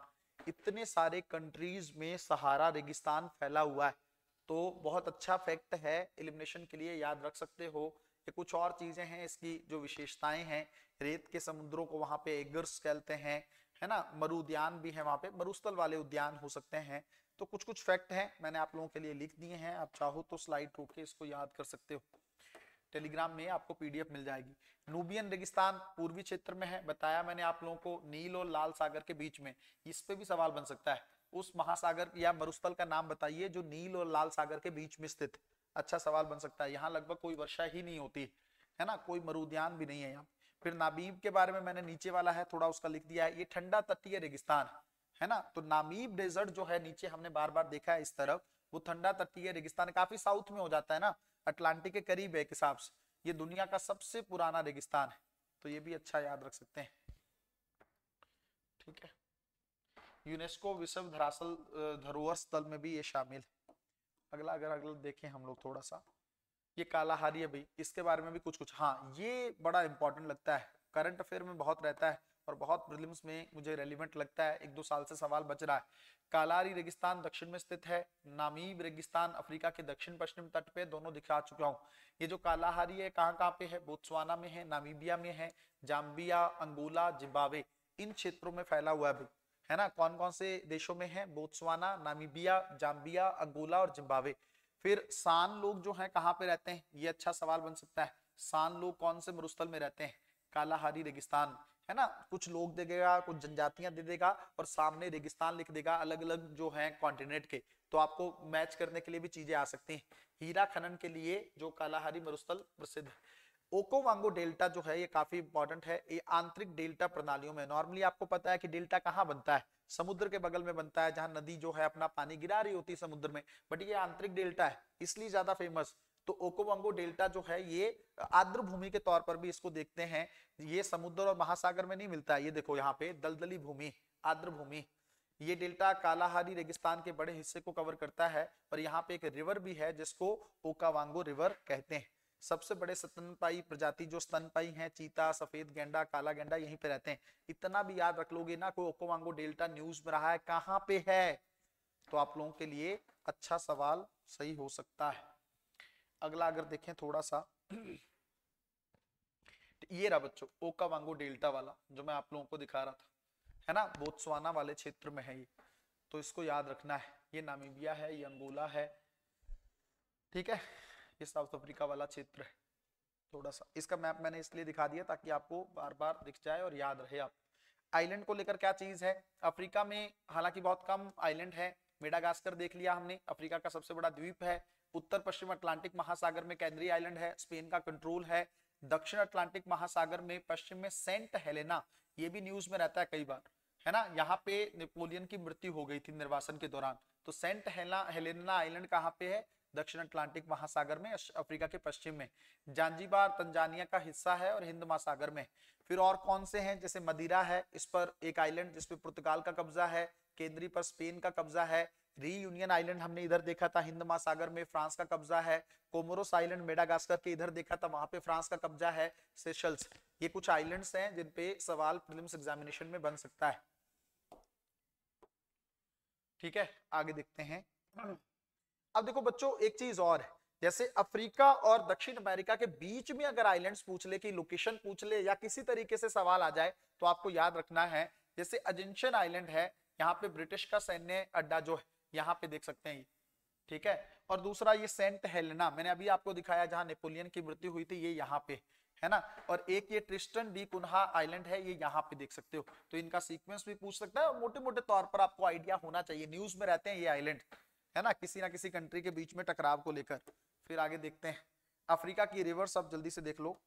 इतने सारे कंट्रीज में सहारा रेगिस्तान फैला हुआ है। तो बहुत अच्छा फैक्ट है, एलिमिनेशन के लिए याद रख सकते हो। ये कुछ और चीजें हैं इसकी जो विशेषताएं हैं, रेत के समुद्रों को वहां पे एगर्स कहते हैं, है ना, मरु उद्यान भी है वहां पे, मरुस्थल वाले उद्यान हो सकते हैं। तो कुछ कुछ फैक्ट हैं मैंने आप लोगों के लिए लिख दिए हैं, आप चाहो तो स्लाइड रोक के इसको याद कर सकते हो, टेलीग्राम में आपको पीडीएफ मिल जाएगी। नूबियन रेगिस्तान पूर्वी क्षेत्र में है, बताया मैंने आप लोगों को, नील और लाल सागर के बीच में। इस पे भी सवाल बन सकता है, उस महासागर या मरुस्थल का नाम बताइए जो नील और लाल सागर के बीच में स्थित। अच्छा सवाल बन सकता है। यहाँ लगभग कोई वर्षा ही नहीं होती है ना, कोई मरु उद्यान भी नहीं है यहाँ। फिर नामीब के बारे में मैंने नीचे वाला है थोड़ा उसका लिख दिया है, ये ठंडा तटीय रेगिस्तान है ना। तो नामीब डेजर्ट जो है नीचे हमने बार बार देखा है इस तरफ, वो ठंडा तटीय रेगिस्तान काफी साउथ में हो जाता है ना, अटलांटिक के करीब है एक हिसाब से। ये दुनिया का सबसे पुराना रेगिस्तान है, तो ये भी अच्छा याद रख सकते हैं। ठीक है, यूनेस्को विश्व धरातल धरोहर स्थल में भी ये शामिल है। अगला देखें हम लोग थोड़ा सा, ये कालाहारी है भाई, इसके बारे में भी कुछ कुछ, हाँ ये बड़ा इंपॉर्टेंट लगता है, करंट अफेयर में बहुत रहता है और बहुत प्रीलिम्स में मुझे रेलिवेंट लगता है, 1-2 साल से सवाल बच रहा है। कालाहारी रेगिस्तान दक्षिण में स्थित है, नामीब रेगिस्तान अफ्रीका के दक्षिण पश्चिम तट पे, दोनों दिखा चुका हूँ। ये जो कालाहारी है कहाँ कहाँ पे है? बोत्सवाना में है, नामीबिया में है, जाम्बिया, अंगोला, जिम्बाब्वे, इन क्षेत्रों में फैला हुआ है भाई, है ना। कौन कौन से देशों में है? बोत्सवाना, नामीबिया, जाम्बिया, अंगोला और जिम्बाब्वे। फिर सान लोग जो हैं कहाँ पे रहते हैं? ये अच्छा सवाल बन सकता है, सान लोग कौन से मरुस्थल में रहते हैं? कालाहारी रेगिस्तान, है ना। कुछ लोग दे देगा, कुछ जनजातियां दे देगा और सामने रेगिस्तान लिख देगा, अलग अलग जो है कॉन्टिनेंट के, तो आपको मैच करने के लिए भी चीजें आ सकती हैं। हीरा खनन के लिए जो कालाहारी मरुस्थल प्रसिद्ध है। ओकोवांगो डेल्टा जो है ये काफी इंपॉर्टेंट है, ये आंतरिक डेल्टा प्रणालियों में, नॉर्मली आपको पता है कि डेल्टा कहाँ बनता है? समुद्र के बगल में बनता है, जहां नदी जो है अपना पानी गिरा रही होती है समुद्र में, बट ये आंतरिक डेल्टा है इसलिए ज्यादा फेमस। तो ओकोवांगो डेल्टा जो है ये आर्द्र भूमि के तौर पर भी इसको देखते हैं, ये समुद्र और महासागर में नहीं मिलता है। ये देखो यहाँ पे दलदली भूमि, आर्द्र भूमि, ये डेल्टा कालाहारी रेगिस्तान के बड़े हिस्से को कवर करता है। और यहाँ पे एक रिवर भी है जिसको ओकावांगो रिवर कहते हैं। सबसे बड़े स्तनपाई प्रजाति जो स्तनपाई हैं, चीता, सफेद गेंडा, काला गेंडा, यहीं पे रहते हैं। इतना भी याद रख लोगे ना, कोई ओकोवांगो डेल्टा न्यूज में रहा है कहाँ पे है, तो आप लोगों के लिए अच्छा सवाल सही हो सकता है। अगला अगर देखें थोड़ा सा, ये रहा बच्चों ओकावांगो डेल्टा वाला जो मैं आप लोगों को दिखा रहा था, है ना, बोत्सवाना वाले क्षेत्र में है ये, तो इसको याद रखना है। ये नामीबिया है, ये अंगोला है, ठीक है, ये साउथ अफ्रीका वाला क्षेत्र है। थोड़ा सा इसका मैप मैंने इसलिए दिखा दिया ताकि आपको बार बार दिख जाए और याद रहे। आप आइलैंड को लेकर क्या चीज है? अफ्रीका में हालांकि बहुत कम आइलैंड है, मेडागास्कर देख लिया हमने, अफ्रीका का सबसे बड़ा द्वीप है। उत्तर पश्चिम अटलांटिक महासागर में कैनरी आइलैंड है, स्पेन का कंट्रोल है। दक्षिण अटलांटिक महासागर में पश्चिम में सेंट हेलेना, ये भी न्यूज में रहता है कई बार, है ना, यहाँ पे नेपोलियन की मृत्यु हो गई थी निर्वासन के दौरान। तो सेंट हेलेना आइलैंड कहाँ पे है? दक्षिण अटलांटिक महासागर में, अफ्रीका के पश्चिम में। जांजिबार तंजानिया का हिस्सा है और हिंद महासागर में। फिर और कौन से हैं? जैसे मदिरा है, इस पर एक आइलैंड जिसपे पुर्तगाल का कब्जा है, केंद्री पर स्पेन का कब्जा है। रीयूनियन आइलैंड हमने इधर देखा था हिंद महासागर में, फ्रांस का कब्जा है। कोमोरोस आइलैंड मेडागास्कर के इधर देखा था, वहां पे फ्रांस का कब्जा है। सेशल्स, ये कुछ आइलैंड्स हैं जिन पे सवाल प्रीलिम्स एग्जामिनेशन में बन सकता है। ठीक है, आगे देखते हैं। अब देखो बच्चों एक चीज और है, जैसे अफ्रीका और दक्षिण अमेरिका के बीच में अगर आइलैंड्स पूछ ले, कि लोकेशन पूछ ले या किसी तरीके से सवाल आ जाए, तो आपको याद रखना है, जैसे अजेंशन आइलैंड है, यहाँ पे ब्रिटिश का सैन्य अड्डा जो है, यहाँ पे देख सकते हैं ये, ठीक है। और दूसरा ये सेंट हेलेना, मैंने अभी आपको दिखाया जहां नेपोलियन की मृत्यु हुई थी, ये यहाँ पे है ना। और एक ये ट्रिस्टन डी कुन्हा आइलैंड है, ये यहाँ पे देख सकते हो। तो इनका सीक्वेंस भी पूछ सकता है और मोटे मोटे तौर पर आपको आइडिया होना चाहिए, न्यूज में रहते हैं ये आइलैंड, है ना, किसी ना किसी कंट्री के बीच में टकराव को लेकर। फिर आगे देखते हैं, अफ्रीका की रिवर्स अब जल्दी से देख लो,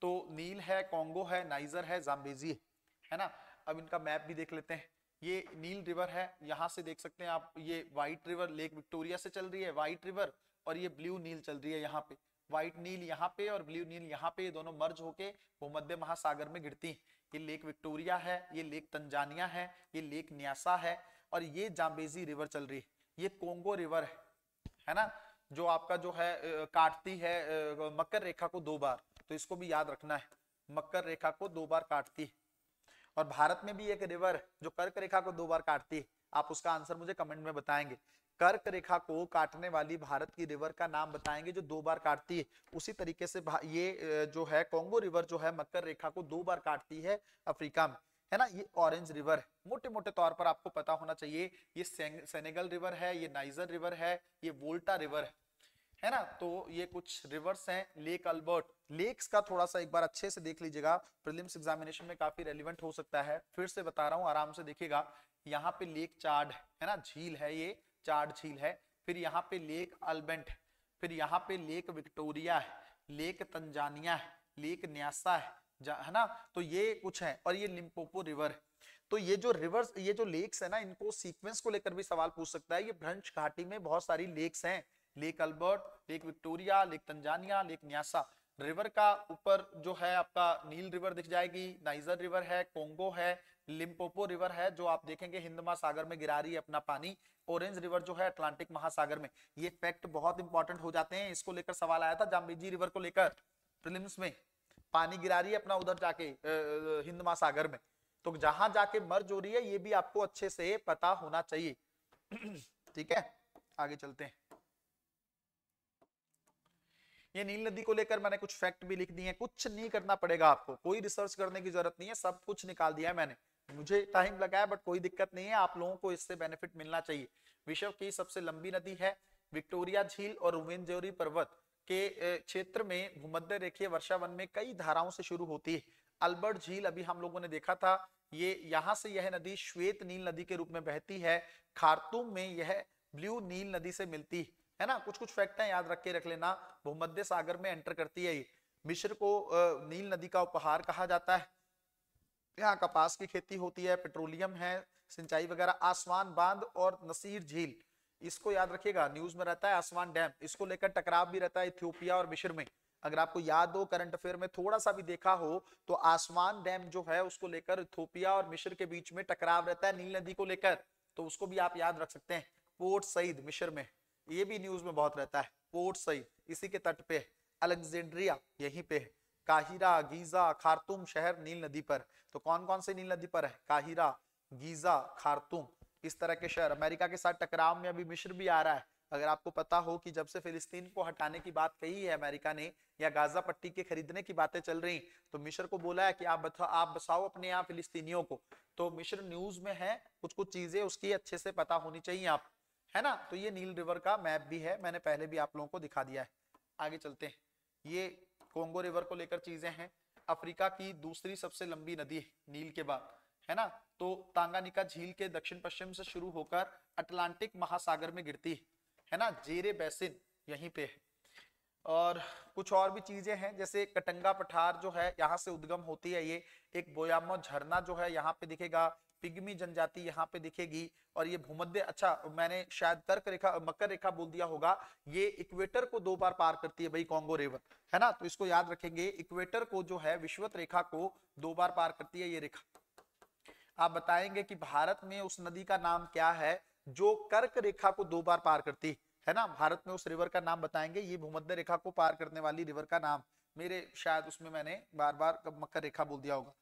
तो नील है, कॉन्गो है, नाइजर है, जाम्बेजी है ना। अब इनका मैप भी देख लेते हैं। ये नील रिवर है, यहां से देख सकते हैं आप, ये व्हाइट रिवर लेक विक्टोरिया से चल रही है व्हाइट रिवर, और ये ब्लू नील चल रही है यहाँ पे, व्हाइट नील यहाँ पे और ब्लू नील यहाँ पे, ये दोनों मर्ज होके भूमध्य महासागर में गिरती हैं। ये लेक विक्टोरिया है, ये लेक तंजानिया है, ये लेक न्यासा है, और ये जाम्बेजी रिवर चल रही है। ये कोंगो रिवर है ना, जो आपका जो है काटती है मकर रेखा को 2 बार, तो इसको भी याद रखना है, मकर रेखा को 2 बार काटती है। और भारत में भी एक रिवर जो कर्क रेखा को 2 बार काटती है, आप उसका आंसर मुझे कमेंट में बताएंगे। कर्क रेखा को काटने वाली भारत की रिवर का नाम बताएंगे जो 2 बार काटती है। उसी तरीके से ये जो है कोंगो रिवर जो है मकर रेखा को 2 बार काटती है अफ्रीका में, है ना। ये ऑरेंज रिवर है, मोटे मोटे तौर पर आपको पता होना चाहिए। ये सेनेगल रिवर है, ये नाइजर रिवर है, ये वोल्टा रिवर है ना। तो ये कुछ रिवर्स हैं। लेक अल्बर्ट, लेक्स का थोड़ा सा एक बार अच्छे से देख लीजिएगा, प्रीलिम्स एग्जामिनेशन में काफी रेलिवेंट हो सकता है। फिर से बता रहा हूँ, आराम से देखिएगा। यहाँ पे लेक चार्ड है ना, झील है, ये चार्ड झील है। फिर यहाँ पे लेक अल्बेंट है, फिर यहाँ पे लेक विक्टोरिया है, लेक तंजानिया है, लेक न्यासा है ना। तो ये कुछ है, और ये लिम्पोपो रिवर है। तो ये जो रिवर्स, ये जो लेक्स है ना, इनको सीक्वेंस को लेकर भी सवाल पूछ सकता है। ये भ्रंश घाटी में बहुत सारी लेक्स हैं, lake Albert, lake Victoria, lake Tanzania, lake Nyasa. River का ऊपर जो है आपका नील रिवर दिख जाएगी, नाइजर रिवर है, कोंगो है, लिम्पोपो रिवर है जो आप देखेंगे हिंद महासागर में गिरा रही है अपना पानी, ऑरेंज रिवर जो है अटलांटिक महासागर में। ये फैक्ट बहुत इंपॉर्टेंट हो जाते हैं, इसको लेकर सवाल आया था जाम्बेजी रिवर को लेकर प्रीलिम्स में, पानी गिरा रही है अपना उधर जाके हिंद महासागर में, तो जहां जाके मर्ज हो रही है ये भी आपको अच्छे से पता होना चाहिए। ठीक है, आगे चलते हैं। ये नील नदी को लेकर मैंने कुछ फैक्ट भी लिख दिए हैं, कुछ नहीं करना पड़ेगा आपको, कोई रिसर्च करने की जरूरत नहीं है, सब कुछ निकाल दिया है मैंने। मुझे टाइम लगा है बट कोई दिक्कत नहीं है, आप लोगों को इससे बेनिफिट मिलना चाहिए। विश्व की सबसे लंबी नदी है विक्टोरिया झील, और रुवेनजोरी पर्वत के क्षेत्र में भूमध्य रेखीय वर्षावन में कई धाराओं से शुरू होती है। अल्बर्ट झील अभी हम लोगों ने देखा था, ये यहाँ से यह नदी श्वेत नील नदी के रूप में बहती है। खार्तूम में यह ब्लू नील नदी से मिलती है ना। कुछ कुछ फैक्ट है, याद रख के रख लेना। भूमध्य सागर में एंटर करती है ये। मिस्र को नील नदी का उपहार कहा जाता है। यहाँ कपास की खेती होती है, पेट्रोलियम है, सिंचाई वगैरह। आसवान बांध और नसीर झील, इसको याद रखिएगा, न्यूज में रहता है आसवान डैम, इसको लेकर टकराव भी रहता है इथियोपिया और मिस्र में। अगर आपको याद हो, करंट अफेयर में थोड़ा सा भी देखा हो, तो आसवान डैम जो है उसको लेकर इथियोपिया और मिस्र के बीच में टकराव रहता है नील नदी को लेकर, तो उसको भी आप याद रख सकते हैं। पोर्ट सईद मिस्र में, ये भी न्यूज में बहुत रहता है। पोर्ट सईद इसी के तट पे है। अलेक्जेंड्रिया यहीं पे है। काहिरा, गीजा, खार्तूम शहर नील नदी पर। तो कौन कौन से नील नदी पर है? काहिरा, गीजा, खार्तूम, इस तरह के शहर। अमेरिका के साथ टकराव में अभी मिस्र भी आ रहा है। अगर आपको पता हो कि जब से फिलिस्तीन को हटाने की बात कही है अमेरिका ने, या गाजा पट्टी के खरीदने की बातें चल रही, तो मिस्र को बोला है कि आप बसाओ अपने यहाँ फिलिस्तीनियों को। तो मिस्र न्यूज में है, कुछ कुछ चीजें उसकी अच्छे से पता होनी चाहिए आप, है ना। तो ये नील रिवर का मैप भी है, मैंने पहले भी आप लोगों को दिखा दिया है। आगे चलते हैं। ये कोंगो रिवर को लेकर चीजें हैं। अफ्रीका की दूसरी सबसे लंबी नदी नील के बाद, है ना। तो तांगानिका झील के दक्षिण पश्चिम से शुरू होकर अटलांटिक महासागर में गिरती है ना। जेरे बेसिन यहीं पे है। और कुछ और भी चीजें हैं, जैसे कटंगा पठार जो है यहाँ से उद्गम होती है। ये एक बोयामो झरना जो है यहाँ पे दिखेगा। पिग्मी जनजाति यहाँ पे दिखेगी। और ये भूमध्य, अच्छा मैंने शायद कर्क रेखा मकर रेखा बोल दिया होगा, ये इक्वेटर को 2 बार पार करती है भाई कोंगो रिवर, है ना। तो इसको याद रखेंगे, इक्वेटर को जो है विषुवत रेखा को 2 बार पार करती है ये रेखा। आप बताएंगे कि भारत में उस नदी का नाम क्या है जो कर्क रेखा को 2 बार पार करती है ना। भारत में उस रिवर का नाम बताएंगे, ये भूमध्य रेखा को पार करने वाली रिवर का नाम, मेरे शायद उसमें मैंने बार बार मकर रेखा बोल दिया होगा।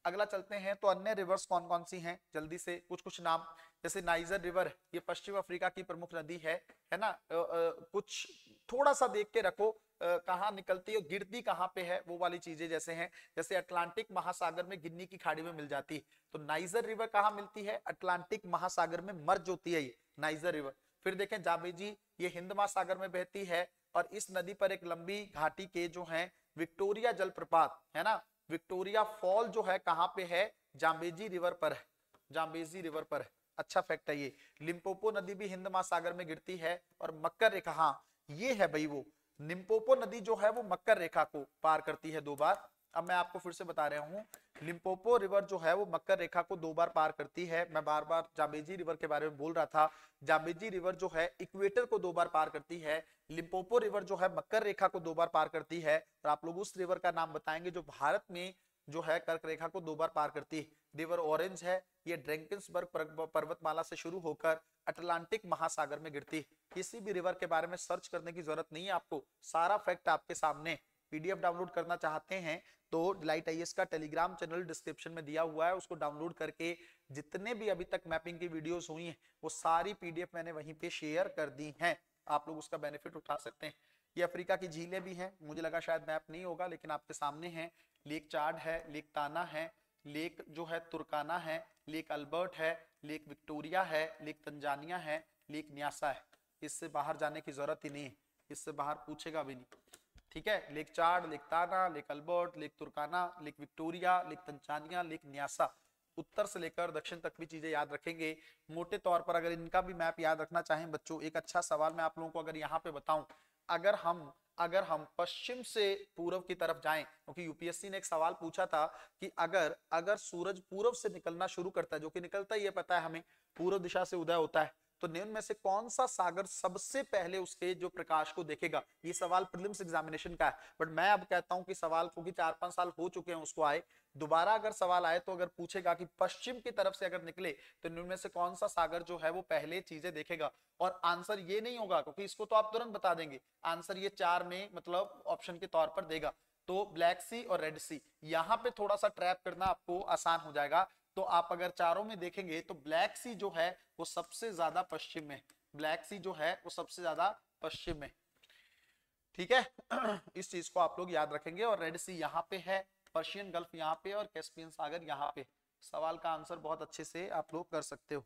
अगला चलते हैं, तो अन्य रिवर्स कौन कौन सी हैं, जल्दी से कुछ कुछ नाम। जैसे नाइजर रिवर, ये पश्चिम अफ्रीका की प्रमुख नदी है ना। कुछ थोड़ा सा देख के रखो, कहाँ निकलती है, गिरती कहाँ पे है, वो वाली चीजें जैसे हैं। जैसे अटलांटिक महासागर में गिन्नी की खाड़ी में मिल जाती है, तो नाइजर रिवर कहाँ मिलती है? अटलांटिक महासागर में मर्ज होती है ये नाइजर रिवर। फिर देखें जाम्बेजी, ये हिंद महासागर में बहती है, और इस नदी पर एक लंबी घाटी के जो है विक्टोरिया जलप्रपात, है ना। विक्टोरिया फॉल जो है कहां पे है? जाम्बेजी रिवर पर है, जाम्बेजी रिवर पर है। अच्छा फैक्ट है ये। लिम्पोपो नदी भी हिंद महासागर में गिरती है। और मकर रेखा, हाँ ये है भाई, वो लिम्पोपो नदी जो है वो मकर रेखा को पार करती है 2 बार। अब मैं आपको फिर से बता रहा हूँ, लिम्पोपो रिवर जो है वो मकर रेखा को 2 बार पार करती है। मैं बार बार जाम्बेजी रिवर के बारे में बोल रहा था। जाम्बेजी रिवर जो है इक्वेटर को 2 बार पार करती है। लिम्पोपो रिवर जो है मकर रेखा को 2 बार पार करती है। और आप लोग उस रिवर का नाम बताएंगे जो भारत में जो है कर्क रेखा को 2 बार पार करती है। रिवर ऑरेंज है, ये ड्रैकेंसबर्ग पर्वतमाला से शुरू होकर अटलांटिक महासागर में गिरती है। किसी भी रिवर के बारे में सर्च करने की जरूरत नहीं है आपको, सारा फैक्ट आपके सामने। पीडीएफ डाउनलोड करना चाहते हैं तो डिलाइट आईएएस का टेलीग्राम चैनल डिस्क्रिप्शन में दिया हुआ है, उसको डाउनलोड करके जितने भी अभी तक मैपिंग की वीडियोस हुई हैं वो सारी पीडीएफ मैंने वहीं पे शेयर कर दी हैं, आप लोग उसका बेनिफिट उठा सकते हैं। ये अफ्रीका की झीलें भी हैं, मुझे लगा शायद मैप नहीं होगा लेकिन आपके सामने है। लेक चाड है, लेक ताना है, लेक जो है तुर्काना है, लेक अल्बर्ट है, लेक विक्टोरिया है, लेक तंजानिया है, लेक न्यासा है। इससे बाहर जाने की जरूरत ही नहीं है, इससे बाहर पूछेगा भी नहीं, ठीक है। Lake Chad, lake Tana, lake Albert, lake Turkana, lake Victoria, lake Tanzania, lake Nyasa, उत्तर से लेकर दक्षिण तक भी चीजें याद रखेंगे मोटे तौर पर। अगर इनका भी मैप याद रखना चाहें बच्चों, एक अच्छा सवाल मैं आप लोगों को अगर यहाँ पे बताऊं, अगर हम पश्चिम से पूर्व की तरफ जाएं, क्योंकि यूपीएससी ने एक सवाल पूछा था कि अगर सूरज पूर्व से निकलना शुरू करता है, जो कि निकलता ही है पता है हमें, पूर्व दिशा से उदय होता है, तो निम्न में से कौन सा सागर सबसे पहले उसके जो प्रकाश को देखेगा। ये सवाल प्रीलिम्स एग्जामिनेशन का है, बट मैं अब कहता हूं कि सवाल क्योंकि 4-5 साल हो चुके हैं उसको आए, दोबारा अगर सवाल आए तो अगर पूछेगा कि पश्चिम की तरफ से अगर निकले तो निम्न में से कौन सा सागर जो है वो पहले चीजें देखेगा। और आंसर ये नहीं होगा क्योंकि इसको तो आप तुरंत बता देंगे, आंसर ये 4 में मतलब ऑप्शन के तौर पर देगा। तो ब्लैक सी और रेड सी, यहां पे थोड़ा सा ट्रैप करना आपको आसान हो जाएगा। तो आप अगर चारों में देखेंगे तो ब्लैक सी जो है वो सबसे ज्यादा पश्चिम में, ब्लैक सी जो है वो सबसे ज्यादा पश्चिम में, ठीक है। इस चीज को आप लोग याद रखेंगे। और रेड सी यहाँ पे है, पर्शियन गल्फ यहाँ पे और कैस्पियन सागर यहाँ पे। सवाल का आंसर बहुत अच्छे से आप लोग कर सकते हो।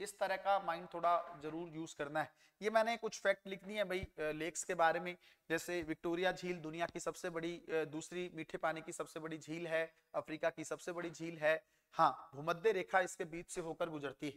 इस तरह का माइंड थोड़ा जरूर यूज करना है। ये मैंने कुछ फैक्ट लिख दिए हैं भाई लेक्स के बारे में, जैसे विक्टोरिया झील दुनिया की सबसे बड़ी दूसरी मीठे पानी की सबसे बड़ी झील है, अफ्रीका की सबसे बड़ी झील है। हाँ, भूमध्य रेखा इसके बीच से होकर गुजरती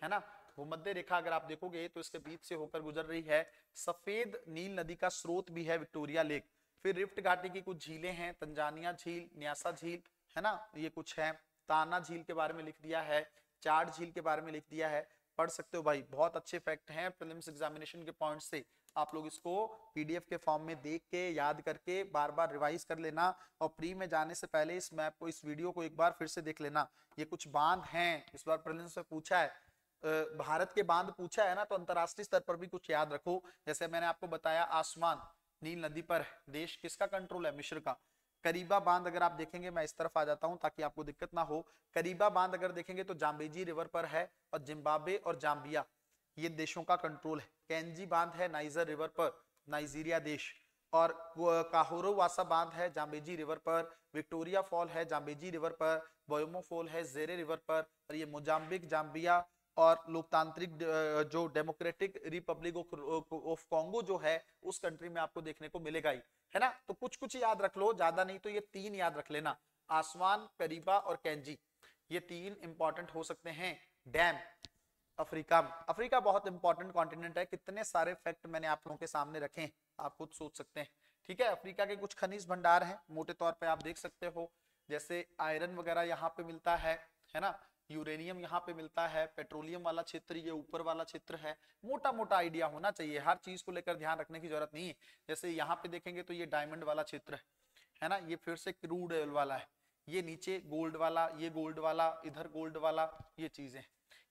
है ना, भूमध्य रेखा अगर आप देखोगे तो इसके बीच से होकर गुजर रही है। सफेद नील नदी का स्रोत भी है विक्टोरिया लेक। फिर रिफ्ट घाटी की कुछ झीलें हैं, तंजानिया झील, न्यासा झील, है ना, ये कुछ है। ताना झील के बारे में लिख दिया है, चाड झील के बारे में लिख दिया है, पढ़ सकते हो भाई, बहुत अच्छे फैक्ट हैं प्रीलिम्स एग्जामिनेशन के पॉइंट से। आप लोग इसको पीडीएफ के फॉर्म में देख के याद करके बार बार रिवाइज कर लेना, और प्री में जाने से पहले इस मैप को, इस वीडियो को एक बार फिर से देख लेना। ये कुछ बांध हैं, इस बार प्रीलिम्स में पूछा है, भारत के बांध पूछा है ना, तो अंतरराष्ट्रीय स्तर पर भी कुछ याद रखो। जैसे मैंने आपको बताया आसमान नील नदी पर देश किसका कंट्रोल है, मिस्र का। करीबा बांध अगर आप देखेंगे, मैं इस तरफ आ जाता हूं ताकि आपको दिक्कत ना हो। करीबा बांध अगर देखेंगे तो जाम्बेजी रिवर पर है, और जिम्बाब्वे और जाम्बिया ये देशों का कंट्रोल है। कैंजी बांध है नाइजर रिवर पर, नाइजीरिया देश। और काहोरो वासा बांध है जाम्बेजी रिवर पर। विक्टोरिया फॉल है जाम्बेजी रिवर पर। बोयोमो फॉल है जेरे रिवर पर। और ये मोजाम्बिक, जाम्बिया और लोकतांत्रिक जो डेमोक्रेटिक रिपब्लिक ऑफ कॉन्गो जो है उस कंट्री में आपको देखने को मिलेगा ही, है ना। तो कुछ कुछ याद रख लो, ज्यादा नहीं तो ये 3 याद रख लेना, आसमान, करीबा और कैंजी, ये 3 इंपॉर्टेंट हो सकते हैं। डैम अफ्रीका, अफ्रीका बहुत इंपॉर्टेंट कॉन्टिनेंट है, कितने सारे फैक्ट मैंने आप लोगों के सामने रखे हैं, आप खुद सोच सकते हैं, ठीक है। अफ्रीका के कुछ खनिज भंडार हैं, मोटे तौर पे आप देख सकते हो, जैसे आयरन वगैरह यहाँ पे मिलता है ना, यूरेनियम यहाँ पे मिलता है, पेट्रोलियम वाला क्षेत्र ये ऊपर वाला क्षेत्र है। मोटा मोटा आइडिया होना चाहिए, हर चीज को लेकर ध्यान रखने की जरूरत नहीं है। जैसे यहाँ पे देखेंगे तो ये डायमंड वाला क्षेत्र है ना, ये फिर से क्रूड ऑयल वाला है, ये नीचे गोल्ड वाला, ये गोल्ड वाला, इधर गोल्ड वाला, ये चीजें।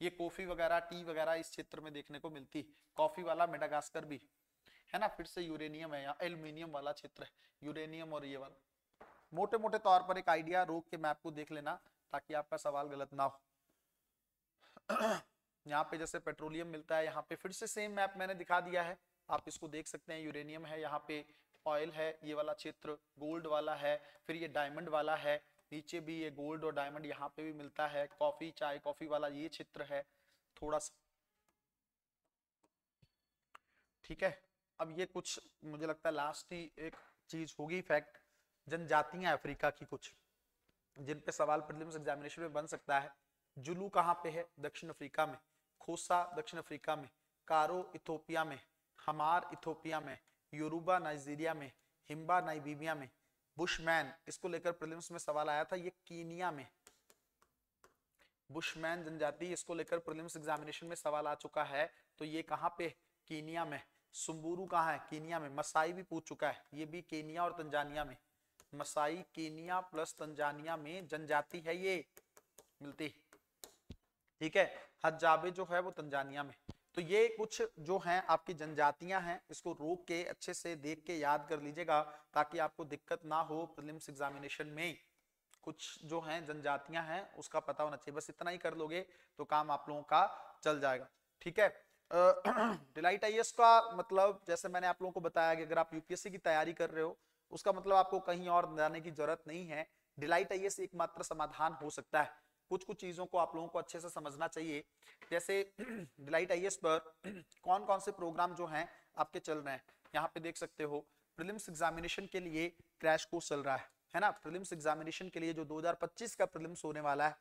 ये कॉफी वगैरह, टी वगैरह इस क्षेत्र में देखने को मिलती, कॉफी वाला मेडागास्कर भी है ना। फिर से यूरेनियम है, यहाँ एल्यूमिनियम वाला क्षेत्र है, यूरेनियम और ये वाला। मोटे मोटे तौर पर एक आइडिया रोक के मैप को देख लेना ताकि आपका सवाल गलत ना हो। यहाँ पे जैसे पेट्रोलियम मिलता है, यहाँ पे फिर से सेम मैप मैंने दिखा दिया है, आप इसको देख सकते हैं। यूरेनियम है यहाँ पे, ऑयल है ये वाला क्षेत्र, गोल्ड वाला है, फिर ये डायमंड वाला है, नीचे भी ये गोल्ड और डायमंड यहाँ पे भी मिलता है। कॉफी, चाय कॉफी वाला ये क्षेत्र है थोड़ा सा, ठीक है। अब ये कुछ मुझे लगता है लास्ट ही एक चीज होगी फैक्ट, जनजातियां अफ्रीका की कुछ जिन पे सवाल प्रीलिम्स एग्जामिनेशन में बन सकता है। जुलू कहाँ पे है, दक्षिण अफ्रीका में। खोसा दक्षिण अफ्रीका में। कारो इथोपिया में। हमार इथोपिया में। योरूबा नाइजीरिया में। हिम्बा नाइजीरिया में। बुशमैन, इसको लेकर प्रीलिम्स में सवाल आया था, ये कीनिया में, बुशमैन जनजाति, इसको लेकर प्रीलिम्स एग्जामिनेशन में सवाल आ चुका है। तो ये कहाँ पे, कीनिया में। सुम्बुरू कहाँ है, कीनिया में। मसाई भी पूछ चुका है, ये भी केनिया और तंजानिया में। मसाई केनिया प्लस तंजानिया में जनजाति है ये मिलती, ठीक है। हजाबे जो है वो तंजानिया में। तो ये कुछ जो हैं आपकी जनजातियां हैं, इसको रोक के अच्छे से देख के याद कर लीजिएगा ताकि आपको दिक्कत ना हो प्रीलिम्स एग्जामिनेशन में। कुछ जो हैं जनजातियां हैं उसका पता होना चाहिए, बस इतना ही कर लोगे तो काम आप लोगों का चल जाएगा, ठीक है। डिलाइट आईएएस का मतलब जैसे मैंने आप लोगों को बताया कि अगर आप यूपीएससी की तैयारी कर रहे हो उसका मतलब आपको कहीं और जाने की जरूरत नहीं है। डिलाइट आईएएस एकमात्र समाधान हो सकता है। कुछ कुछ चीजों को आप लोगों को अच्छे से समझना चाहिए। जैसे डिलाइट आईएएस पर कौन कौन से प्रोग्राम जो हैं आपके चल रहे हैं, यहाँ पे देख सकते हो। प्रीलिम्स एग्जामिनेशन के लिए क्रैश कोर्स चल रहा है ना। प्रीलिम्स एग्जामिनेशन के लिए जो 2025 का प्रीलिम्स होने वाला है,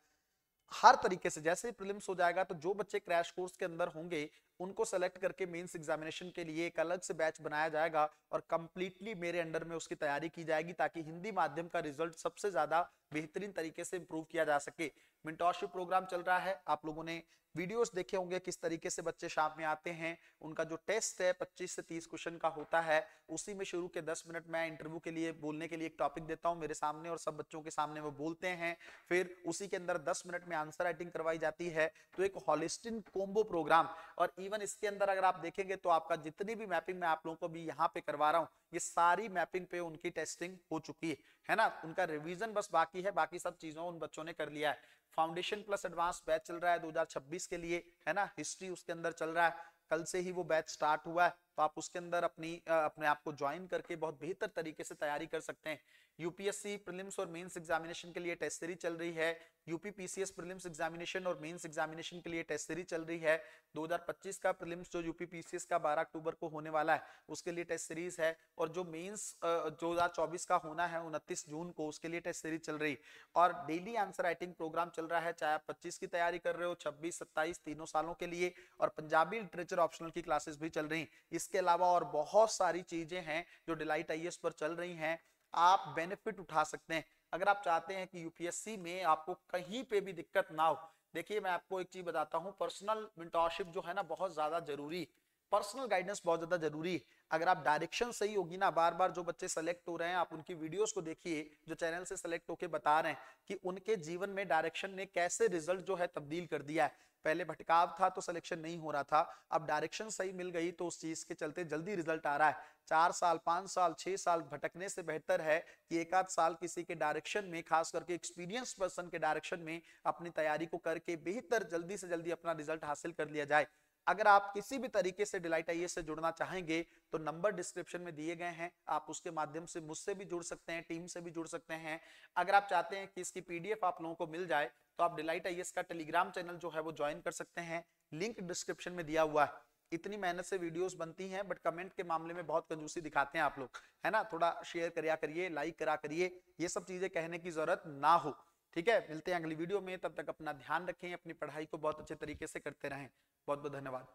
हर तरीके से जैसे ही प्रीलिम्स हो जाएगा तो जो बच्चे क्रैश कोर्स के अंदर होंगे उनको सेलेक्ट करके मेंस एग्जामिनेशन के लिए एक अलग से बैच बनाया जाएगा और कंप्लीटली मेरे अंडर में उसकी तैयारी की जाएगी ताकि हिंदी माध्यम का रिजल्ट सबसे ज्यादा बेहतरीन तरीके से इंप्रूव किया जा सके। मेंटरशिप प्रोग्राम चल रहा है, आप लोगों ने वीडियोस देखे होंगे किस तरीके से बच्चे शाम में आते हैं। उनका जो टेस्ट है 25 से 30 क्वेश्चन का होता है, उसी में शुरू के 10 मिनट मैं इंटरव्यू के लिए बोलने के लिए एक टॉपिक देता हूं मेरे सामने और सब बच्चों के सामने वो बोलते हैं, फिर उसी के अंदर 10 मिनट में आंसर राइटिंग करवाई जाती है। तो एक होलिस्टिक कोम्बो प्रोग्राम। और इवन इसके अंदर अगर आप देखेंगे तो आपका जितनी भी मैपिंग मैं आप लोगों को भी यहाँ पे करवा रहा हूँ, ये सारी मैपिंग पे उनकी टेस्टिंग हो चुकी है ना। उनका रिवीजन बस बाकी है, बाकी सब चीजों उन बच्चों ने कर लिया है। फाउंडेशन प्लस एडवांस बैच चल रहा है 2026 के लिए, है ना। हिस्ट्री उसके अंदर चल रहा है, कल से ही वो बैच स्टार्ट हुआ है, तो आप उसके अंदर अपने आप को ज्वाइन करके बहुत बेहतर तरीके से तैयारी कर सकते हैं। यूपीएससी प्रीलिम्स और मेंस एग्जामिनेशन के लिए टेस्ट सीरीज चल रही है। यूपी पीसीएस प्रीलिम्स एग्जामिनेशन और मेंस एग्जामिनेशन के लिए टेस्ट सीरीज चल रही है। 2025 का प्रीलिम्स जो यूपी पीसीएस का 12 अक्टूबर को होने वाला है उसके लिए टेस्ट सीरीज है, और जो मेंस 2024 का होना है 29 जून को, उसके लिए टेस्ट सीरीज चल रही। और डेली आंसर राइटिंग प्रोग्राम चल रहा है, चाहे आप 25 की तैयारी कर रहे हो, 26, 27 तीनों सालों के लिए। और पंजाबी लिटरेचर ऑप्शनल की क्लासेस भी चल रही। इसके अलावा और बहुत सारी चीजें हैं जो डिलाइट आईएएस पर चल रही हैं, आप बेनिफिट उठा सकते हैं। अगर आप चाहते हैं कि यूपीएससी में आपको कहीं पे भी दिक्कत ना हो, देखिए मैं आपको एक चीज बताता हूं, पर्सनल मेंटरशिप जो है ना बहुत ज्यादा जरूरी, पर्सनल गाइडेंस बहुत ज्यादा जरूरी है। अगर आप डायरेक्शन सही होगी ना, बार बार जो बच्चे सेलेक्ट हो रहे हैं आप उनकी वीडियोस को देखिए जो चैनल से सेलेक्ट होके बता रहे हैं कि उनके जीवन में डायरेक्शन ने कैसे रिजल्ट जो है तब्दील कर दिया है। पहले भटकाव था तो सिलेक्शन नहीं हो रहा था, अब डायरेक्शन सही मिल गई तो उस चीज के चलते जल्दी रिजल्ट आ रहा है। 4 साल 5 साल 6 साल भटकने से बेहतर है कि एक आध साल किसी के डायरेक्शन में, खास करके एक्सपीरियंस पर्सन के डायरेक्शन में अपनी तैयारी को करके बेहतर जल्दी से जल्दी अपना रिजल्ट हासिल कर लिया जाए। अगर आप किसी भी तरीके से डिलाइट आईएएस से जुड़ना चाहेंगे तो नंबर डिस्क्रिप्शन में दिए गए हैं, आप उसके माध्यम से मुझसे भी जुड़ सकते हैं, टीम से भी जुड़ सकते हैं। अगर आप चाहते हैं कि इसकी पीडीएफ आप लोगों को मिल जाए तो आप डिलाइट आईएएस का टेलीग्राम चैनल जो है वो ज्वाइन कर सकते हैं, लिंक डिस्क्रिप्शन में दिया हुआ है। इतनी मेहनत से वीडियोस बनती हैं बट कमेंट के मामले में बहुत कंजूसी दिखाते हैं आप लोग, है ना। थोड़ा शेयर करिया करिए, लाइक करा करिए, ये सब चीजें कहने की जरूरत ना हो, ठीक है। मिलते हैं अगली वीडियो में, तब तक अपना ध्यान रखें, अपनी पढ़ाई को बहुत अच्छे तरीके से करते रहें। बहुत बहुत धन्यवाद।